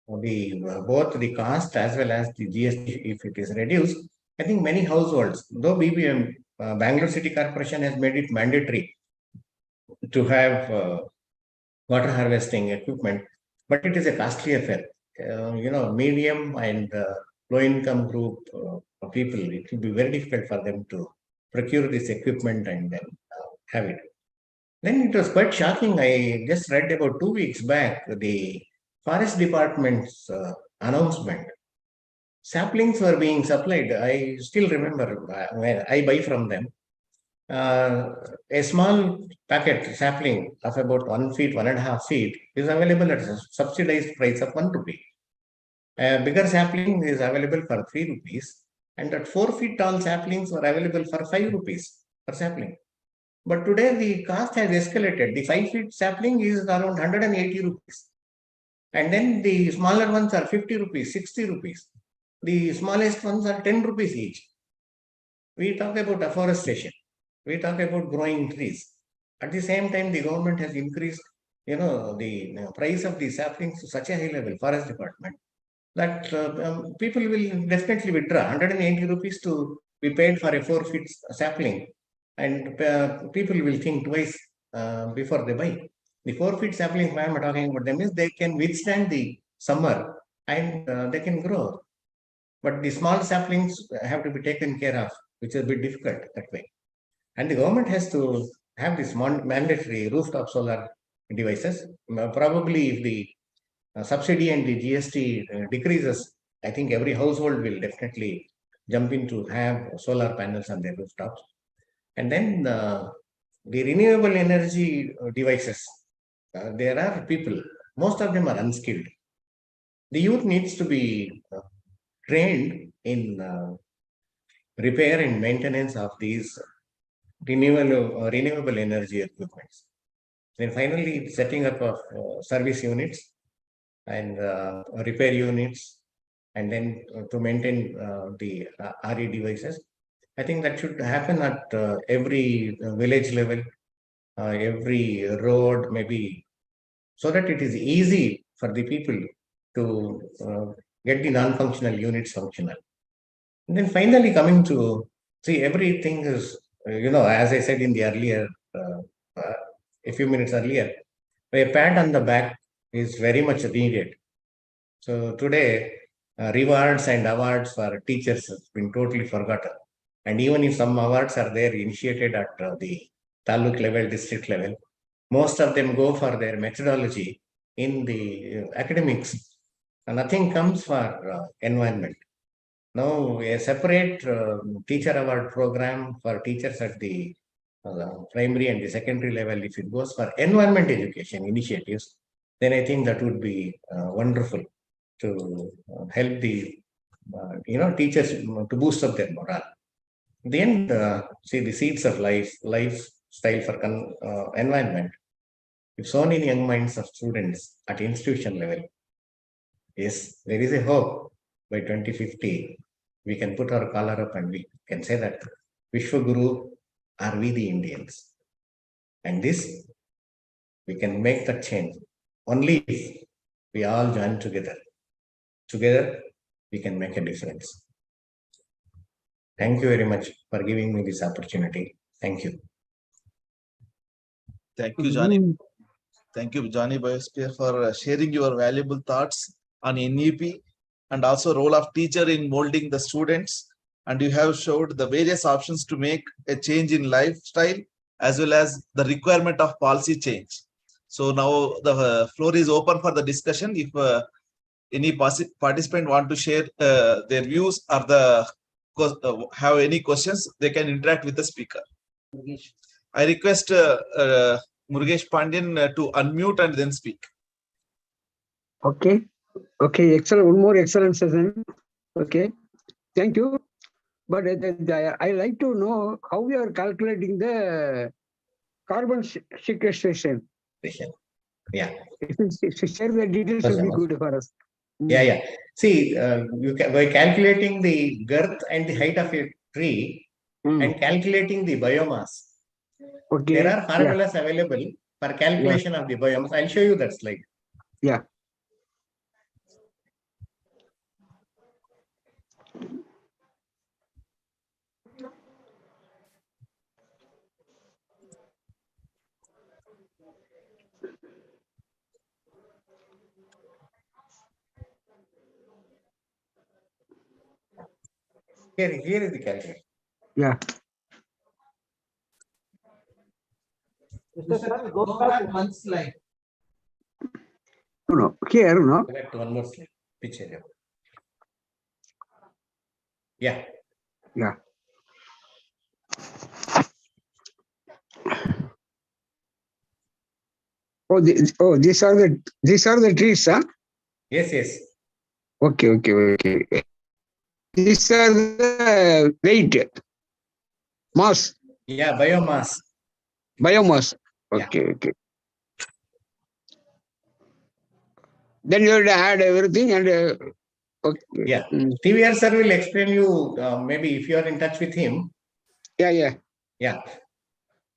both the cost as well as the GST, if it is reduced, I think many households, though BBM, Bangalore City Corporation has made it mandatory to have water harvesting equipment, but it is a costly affair. Medium and low income group of people, it will be very difficult for them to procure this equipment and then have it. Then it was quite shocking. I just read about 2 weeks back the forest department's announcement. Saplings were being supplied. I still remember when I buy from them. A small packet sapling of about 1 feet, 1.5 feet is available at a subsidized price of 1 rupee. A bigger sapling is available for 3 rupees, and that 4 feet tall saplings were available for 5 rupees per sapling. But today the cost has escalated. The 5 feet sapling is around 180 rupees. And then the smaller ones are 50 rupees, 60 rupees. The smallest ones are 10 rupees each. We talk about afforestation. We talk about growing trees. At the same time, the government has increased, the price of the saplings to such a high level, forest department, that people will definitely withdraw 180 rupees to be paid for a 4 feet sapling. And people will think twice before they buy. The 4 feet saplings, why am I talking about them, is they can withstand the summer and they can grow. But the small saplings have to be taken care of, which is a bit difficult that way. And the government has to have this mandatory rooftop solar devices. Probably if the subsidy and the GST decreases, I think every household will definitely jump in to have solar panels on their rooftops. And then the renewable energy devices, there are people, most of them are unskilled. The youth needs to be trained in repair and maintenance of these renewable energy equipments. Then finally, setting up of service units and repair units, and then to maintain the RE devices. I think that should happen at every village level, every road, maybe, so that it is easy for the people to get the non-functional units functional. And then finally coming to, see, everything is, as I said in the earlier, a few minutes earlier, a pat on the back is very much needed. So today, rewards and awards for teachers have been totally forgotten. And even if some awards are there initiated at the taluk level, district level, most of them go for their methodology in the academics. And nothing comes for environment. Now, a separate teacher award program for teachers at the primary and the secondary level, if it goes for environment education initiatives, then I think that would be wonderful to help the teachers to boost up their morale. In the end, see, the seeds of lifestyle for environment. If sown in young minds of students at institution level, yes, there is a hope. By 2050, we can put our collar up and we can say that Vishwaguru are we the Indians. And this, we can make that change only if we all join together. Together, we can make a difference. Thank you very much for giving me this opportunity. Thank you. Thank you, Johnny. Thank you, Johnny Biosphere, for sharing your valuable thoughts on NEP and also role of teacher in molding the students. And you have showed the various options to make a change in lifestyle as well as the requirement of policy change. So now the floor is open for the discussion. If any participant want to share their views or have any questions, they can interact with the speaker. I request Murugesh Pandyan to unmute and then speak. Okay. Okay. Excellent. One more excellent session. Okay. Thank you. But I like to know how we are calculating the carbon sequestration. Yeah. If you share the details, will be good for us. Yeah. See, by calculating the girth and the height of a tree and calculating the biomass, okay. There are formulas available for calculation of the biomass. I'll show you that slide. Yeah. Here is the calculation. Yeah. Mr. Khan, go back one slide. No. Here, no. Go back to one more slide. Which area? Yeah. Yeah. These are the trees, huh? Yes. Okay, okay, okay. These are the weight, mass, Yeah, biomass. biomass. Yeah. Okay, okay. Then you have to add everything and okay. Yeah. Mm. TVR sir will explain you, maybe if you are in touch with him. Yeah, yeah. Yeah.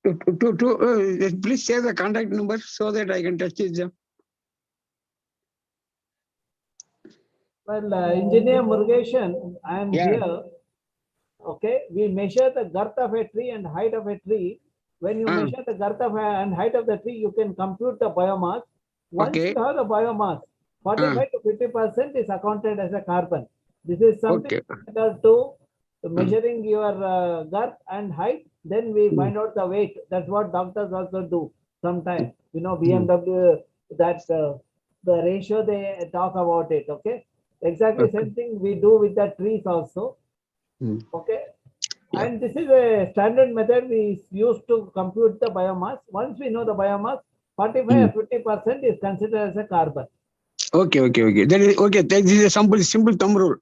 Please share the contact number so that I can touch them. Well, Engineer Murugeshan, I am Yeah. here. Okay, we measure the girth of a tree and height of a tree. When you measure the girth of and height of the tree, you can compute the biomass. Once Okay. you have the biomass, 45 to 50% is accounted as a carbon. This is something Okay. to measuring your girth and height. Then we find out the weight. That's what doctors also do sometimes. You know, BMW, that the ratio they talk about it. Okay, exactly Okay. same thing we do with the trees also. Mm. Okay. Yeah. And this is a standard method we use to compute the biomass. Once we know the biomass, 45 or 50% is considered as a carbon. Okay, okay, okay. Then okay, this is a simple thumb rule.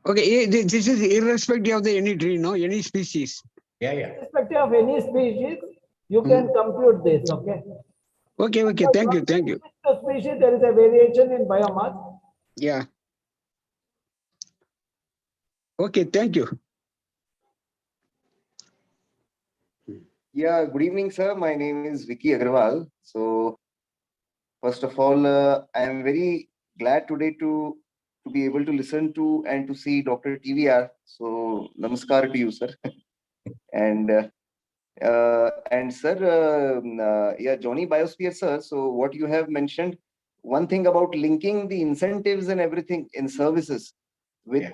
Okay, this is irrespective of the any tree, no, any species. Yeah, yeah. Irrespective of any species, you can compute this. Okay. Okay, okay. Thank you, thank you. Species, there is a variation in biomass. Yeah. Okay, thank you. Yeah, good evening, sir. My name is Vicky Agrawal. So, first of all, I am very glad today to be able to listen to and to see Dr. TVR. So, namaskar to you, sir. and sir, yeah, Johnny Biosphere, sir. So, what you have mentioned, one thing about linking the incentives and everything in services with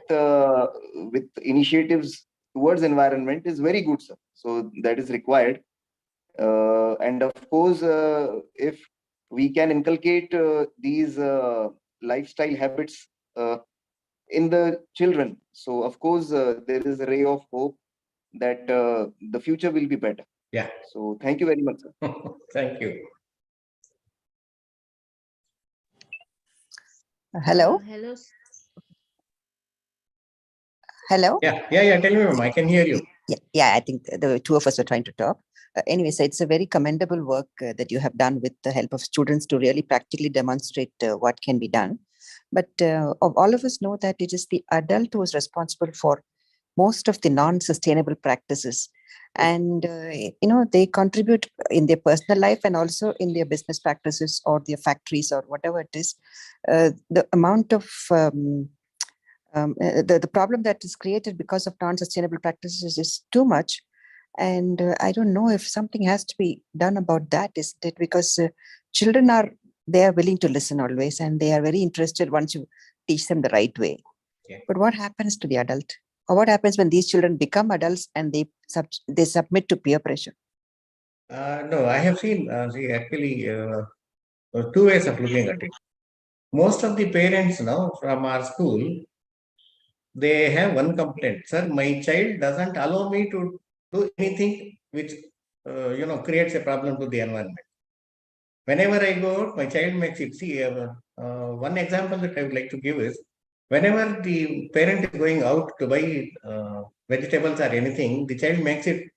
initiatives towards environment is very good, sir. So that is required. And of course, if we can inculcate these lifestyle habits in the children, so of course there is a ray of hope that the future will be better. Yeah. So thank you very much, sir. Thank you. Hello. Hello. Hello. Yeah. Tell me, ma'am. I can hear you. Yeah, I think the two of us were trying to talk. Anyway, so it's a very commendable work that you have done with the help of students to really practically demonstrate what can be done. But all of us know that it is the adult who is responsible for most of the non-sustainable practices. And, they contribute in their personal life and also in their business practices or their factories or whatever it is. The amount of the problem that is created because of non-sustainable practices is too much. And I don't know if something has to be done about that, isn't it? Because children they are willing to listen always, and they are very interested once you teach them the right way. Yeah. But what happens to the adult? Or what happens when these children become adults and they submit to peer pressure? No, I have seen, actually, two ways of looking at it. Most of the parents now from our school, they have one complaint. Sir, my child doesn't allow me to do anything which, creates a problem to the environment. Whenever I go out, my child makes it. See, one example that I would like to give is, whenever the parent is going out to buy vegetables or anything, the child makes it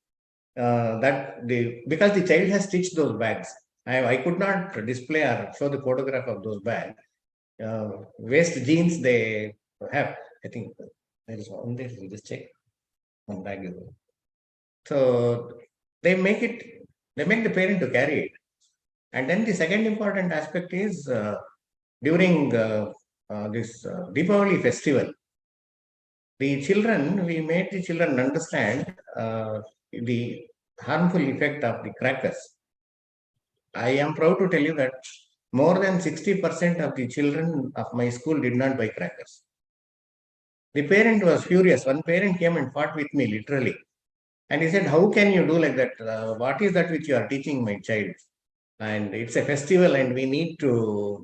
because the child has stitched those bags. I could not display or show the photograph of those bags. Waste jeans they have. I think there is one there. You just check one bag. So they make the parent to carry it. And then the second important aspect is during this Deepavali festival, we made the children understand the harmful effect of the crackers. I am proud to tell you that more than 60% of the children of my school did not buy crackers. The parent was furious. One parent came and fought with me literally. And he said, how can you do like that? What is that which you are teaching my child? And it's a festival and we need to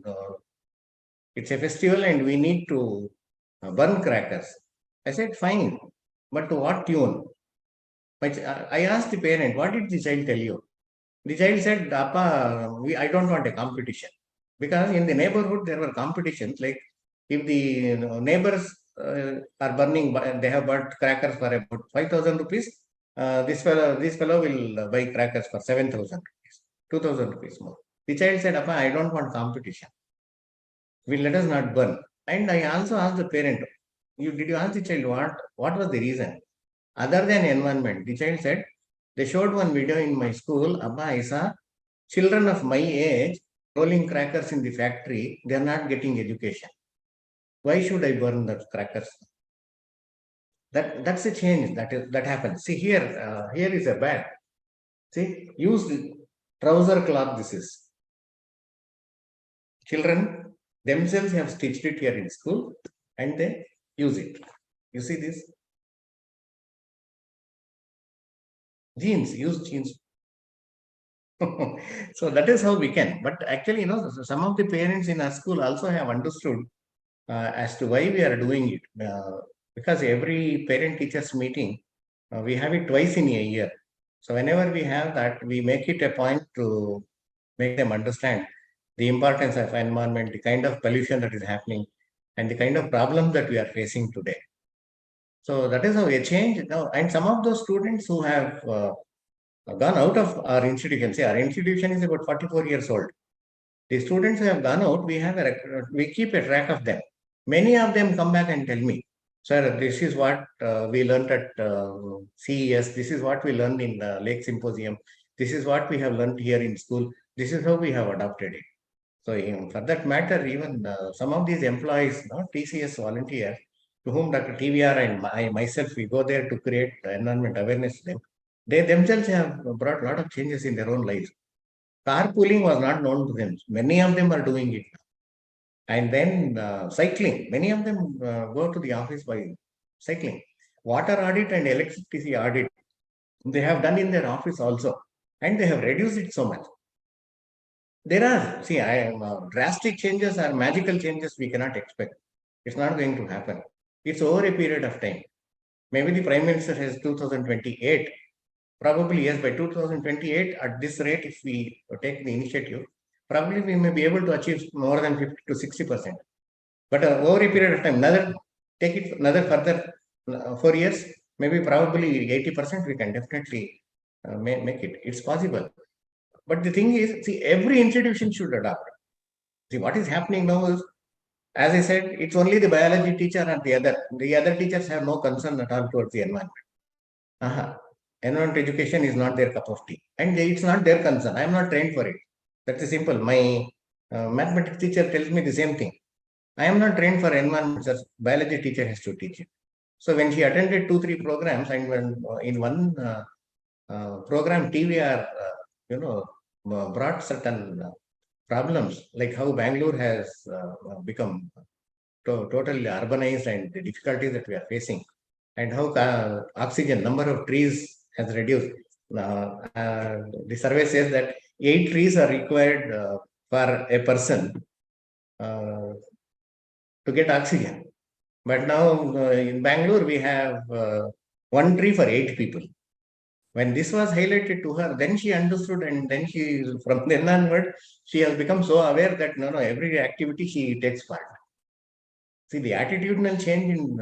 burn crackers. I said, fine. But to what tune? I asked the parent, what did the child tell you? The child said, Appa, I don't want a competition. Because in the neighborhood, there were competitions. Like if the neighbors are burning, they have burnt crackers for about 5,000 rupees. This fellow will buy crackers for 7,000 rupees, 2,000 rupees more. The child said, Appa, I don't want competition. Let us not burn. And I also asked the parent, did you ask the child what was the reason? Other than environment, the child said, they showed one video in my school, Abba, I saw children of my age rolling crackers in the factory, they are not getting education. Why should I burn the crackers? That's a change that happens. See here, here is a bag. See, use the trouser cloth. This is children themselves have stitched it here in school, and they use it. You see this? Jeans, use jeans. So that is how we can. But actually, some of the parents in our school also have understood as to why we are doing it. Because every parent-teachers meeting, we have it twice in a year. So whenever we have that, we make it a point to make them understand the importance of environment, the kind of pollution that is happening, and the kind of problems that we are facing today. So that is how we change now. And some of those students who have gone out of our institution, say our institution is about 44 years old. The students who have gone out, we keep a track of them. Many of them come back and tell me, sir, this is what we learned at CES. This is what we learned in the Lake Symposium. This is what we have learned here in school. This is how we have adopted it. So for that matter, even some of these employees, TCS volunteers, to whom Dr. TVR and myself, we go there to create environment awareness. They themselves have brought a lot of changes in their own lives. Carpooling was not known to them. Many of them are doing it. And then cycling. Many of them go to the office by cycling. Water audit and electricity audit, they have done in their office also. And they have reduced it so much. There are, drastic changes or magical changes we cannot expect. It's not going to happen. It's over a period of time. Maybe the Prime Minister has 2028. Probably, yes, by 2028, at this rate, if we take the initiative, probably we may be able to achieve more than 50 to 60%. But over a period of time, take it another further 4 years, maybe probably 80%, we can definitely make it. It's possible. But the thing is, every institution should adopt. See, what is happening now is, as I said, it's only the biology teacher and the other teachers have no concern at all towards the environment. Environment education is not their cup of tea, and it's not their concern. I am not trained for it. That's simple. My mathematics teacher tells me the same thing. I am not trained for environment. Sir. Biology teacher has to teach it. So when she attended 2-3 programs, and when in one program TVR, brought certain problems, like how Bangalore has become totally urbanized and the difficulties that we are facing, and how oxygen, number of trees has reduced. The survey says that 8 trees are required for a person to get oxygen. But now in Bangalore, we have 1 tree for 8 people. When this was highlighted to her, then she understood, and then from then onward, she has become so aware that every activity she takes part. See, the attitudinal change in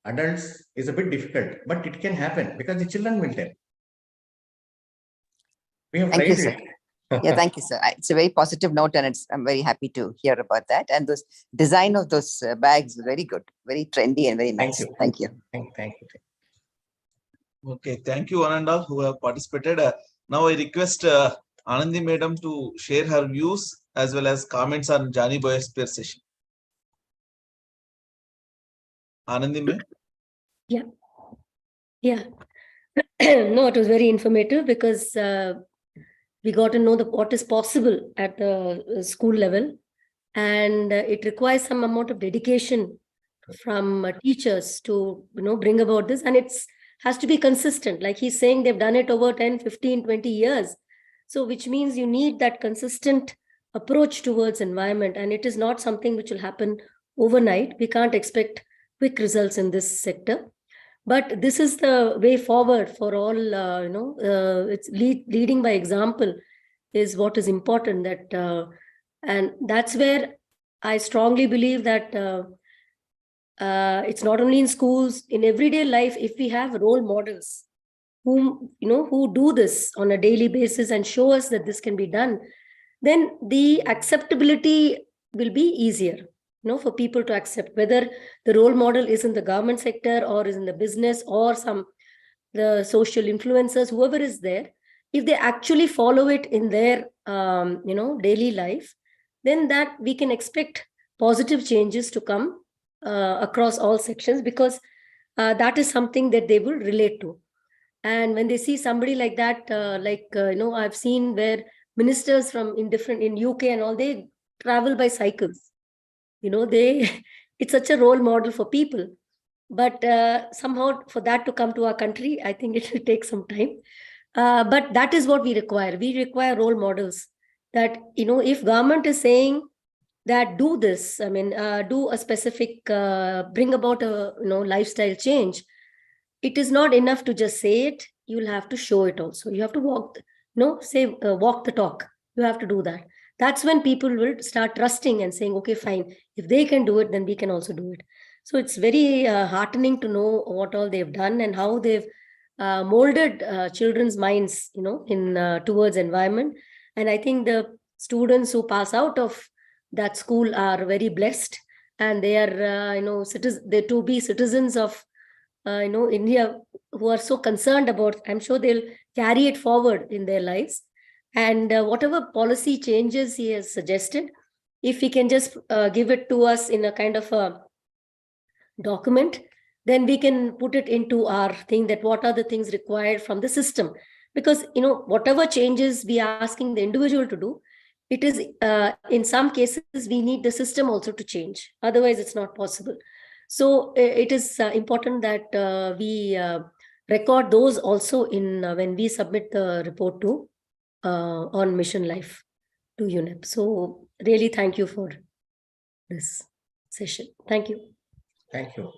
adults is a bit difficult, but it can happen because the children will tell. We have tried it. Yeah, thank you, sir. It's a very positive note, and I'm very happy to hear about that. And this design of those bags is very good, very trendy and very nice. Thank you. Thank you. Okay, thank you one and all who have participated. Now I request Anandi Madam to share her views as well as comments on Johnny Biosphere session. Anandi Madam? Yeah. No, it was very informative because we got to know what is possible at the school level, and it requires some amount of dedication from teachers to bring about this, and it's has to be consistent. Like he's saying, they've done it over 10, 15, 20 years. So which means you need that consistent approach towards environment. And it is not something which will happen overnight. We can't expect quick results in this sector. But this is the way forward for all, it's leading by example is what is important, that And that's where I strongly believe that it's not only in schools, in everyday life, if we have role models who do this on a daily basis and show us that this can be done, then the acceptability will be easier, for people to accept, whether the role model is in the government sector or is in the business or the social influencers, whoever is there. If they actually follow it in their daily life, then that we can expect positive changes to come across all sections, because that is something that they will relate to. And when they see somebody like that, I've seen where ministers in UK and all, they travel by cycles. It's such a role model for people. But somehow for that to come to our country, I think it will take some time. But that is what we require. We require role models that, if government is saying that do this, do a specific, bring about a, lifestyle change, it is not enough to just say it. You will have to show it also. You have to walk the talk. You have to do that. That's when people will start trusting and saying, okay, fine. If they can do it, then we can also do it. So it's very heartening to know what all they've done and how they've molded children's minds, towards environment. And I think the students who pass out of that school are very blessed, and they are, they're to be citizens of, India, who are so concerned about. I'm sure they'll carry it forward in their lives. And whatever policy changes he has suggested, if he can just give it to us in a kind of a document, then we can put it into our thing, that what are the things required from the system. Because, whatever changes we are asking the individual to do, it is, in some cases, we need the system also to change. Otherwise, it's not possible. So it is important that we record those also in when we submit the report to on Mission Life to UNEP. So really, thank you for this session. Thank you. Thank you.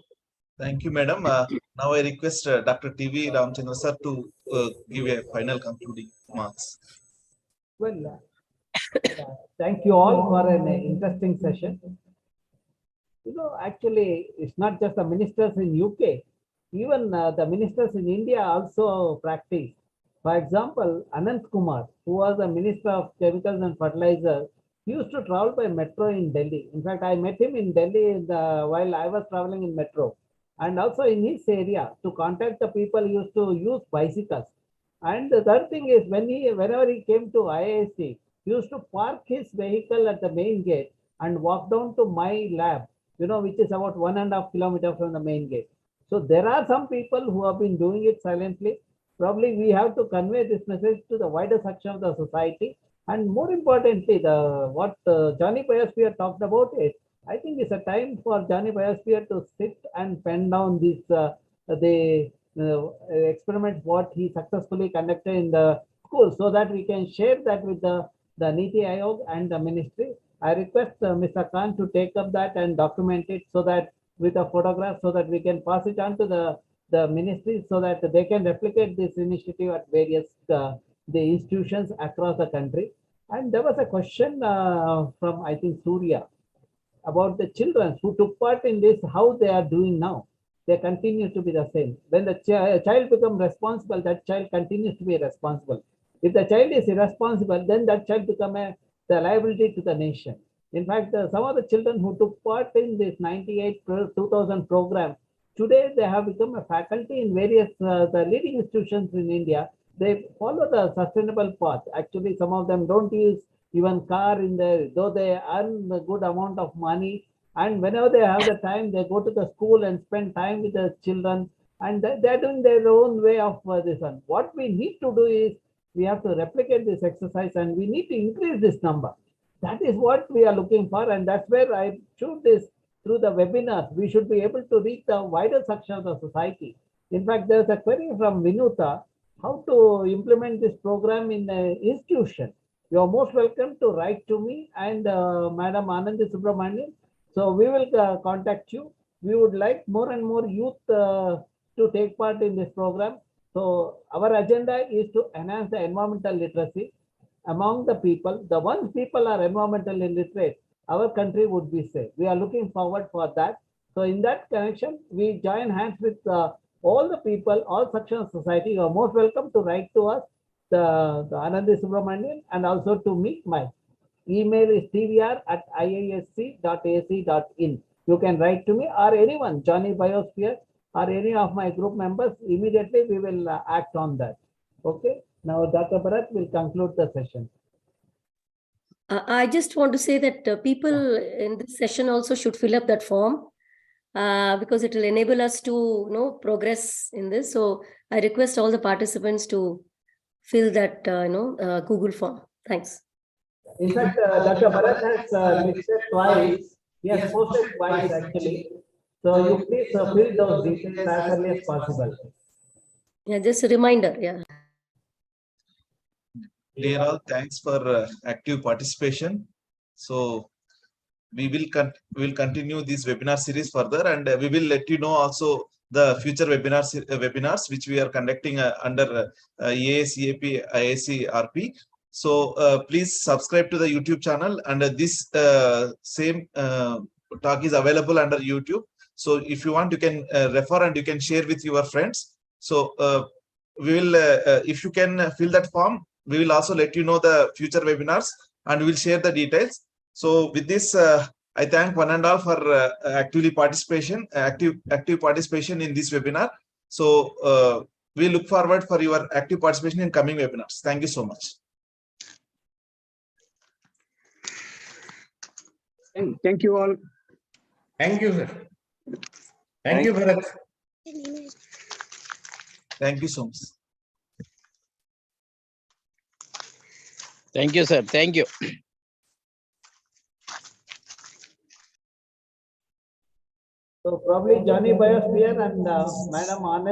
Thank you, madam. Now I request Dr. TV Ramchandra sir to give a final concluding remarks. Well, thank you all for an interesting session. Actually, it's not just the ministers in UK, even the ministers in India also practice. For example, Anant Kumar, who was the Minister of Chemicals and Fertilizers, he used to travel by metro in Delhi. In fact, I met him in Delhi while I was traveling in metro. And also in his area, to contact the people, he used to use bicycles. And the third thing is, whenever he came to IISc, he used to park his vehicle at the main gate and walk down to my lab, which is about 1.5 kilometers from the main gate. So there are some people who have been doing it silently. Probably we have to convey this message to the wider section of the society. And more importantly, what Johnny Biosphere talked about is, I think it's a time for Johnny Biosphere to sit and pen down this the experiment what he successfully conducted in the school, so that we can share that with the Niti Aayog and the ministry. I request Mr. Khan to take up that and document it, so that with a photograph, so that we can pass it on to the ministry, so that they can replicate this initiative at various the institutions across the country. And there was a question from, I think, Surya, about the children who took part in this, how they are doing now. They continue to be the same. When the child becomes responsible, that child continues to be responsible. If the child is irresponsible, then that child becomes the liability to the nation. In fact, some of the children who took part in this 98-2000 program, today they have become a faculty in various the leading institutions in India. They follow the sustainable path. Actually, some of them don't use even car in there, though they earn a good amount of money. And whenever they have the time, they go to the school and spend time with the children. And they're doing their own way of this one. What we need to do is, we have to replicate this exercise, and we need to increase this number. That is what we are looking for. And that's where I choose this through the webinars. We should be able to reach the wider section of the society. In fact, there's a query from Vinuta, how to implement this program in the institution. You are most welcome to write to me and Madam Anandi Subramanian. So we will contact you. We would like more and more youth to take part in this program. So our agenda is to enhance the environmental literacy. among the people, the once people are environmentally literate, our country would be safe. We are looking forward for that. So in that connection, we join hands with all the people, all sections of society. You are most welcome to write to us, the Anandi Subramanian, and also to me. My email is tvr@iisc.ac.in. You can write to me or anyone, Johnny Biosphere or any of my group members. Immediately we will act on that. Okay. Now Dr. Bharat will conclude the session. I just want to say that people in this session also should fill up that form because it will enable us to progress in this. So I request all the participants to fill that Google form. Thanks. In fact, Dr. Bharat has listed twice. He has posted twice actually. So you please fill those details as early as possible. Yeah, just a reminder. Yeah. Dear all, thanks for active participation. So we will continue this webinar series further, and we will let you know also the future webinars which we are conducting under EIACP, IISc, So please subscribe to the YouTube channel, and this same talk is available under YouTube. So if you want, you can refer and you can share with your friends. So we will, if you can fill that form, we will also let you know the future webinars and we will share the details. So with this, I thank one and all for active participation in this webinar. So we look forward for your active participation in coming webinars. Thank you so much. Thank you all. Thank you, sir. Thank you, Bharat. Thank you so much. Thank you, sir. Thank you. So probably Johnny Biosphere and Madam Anand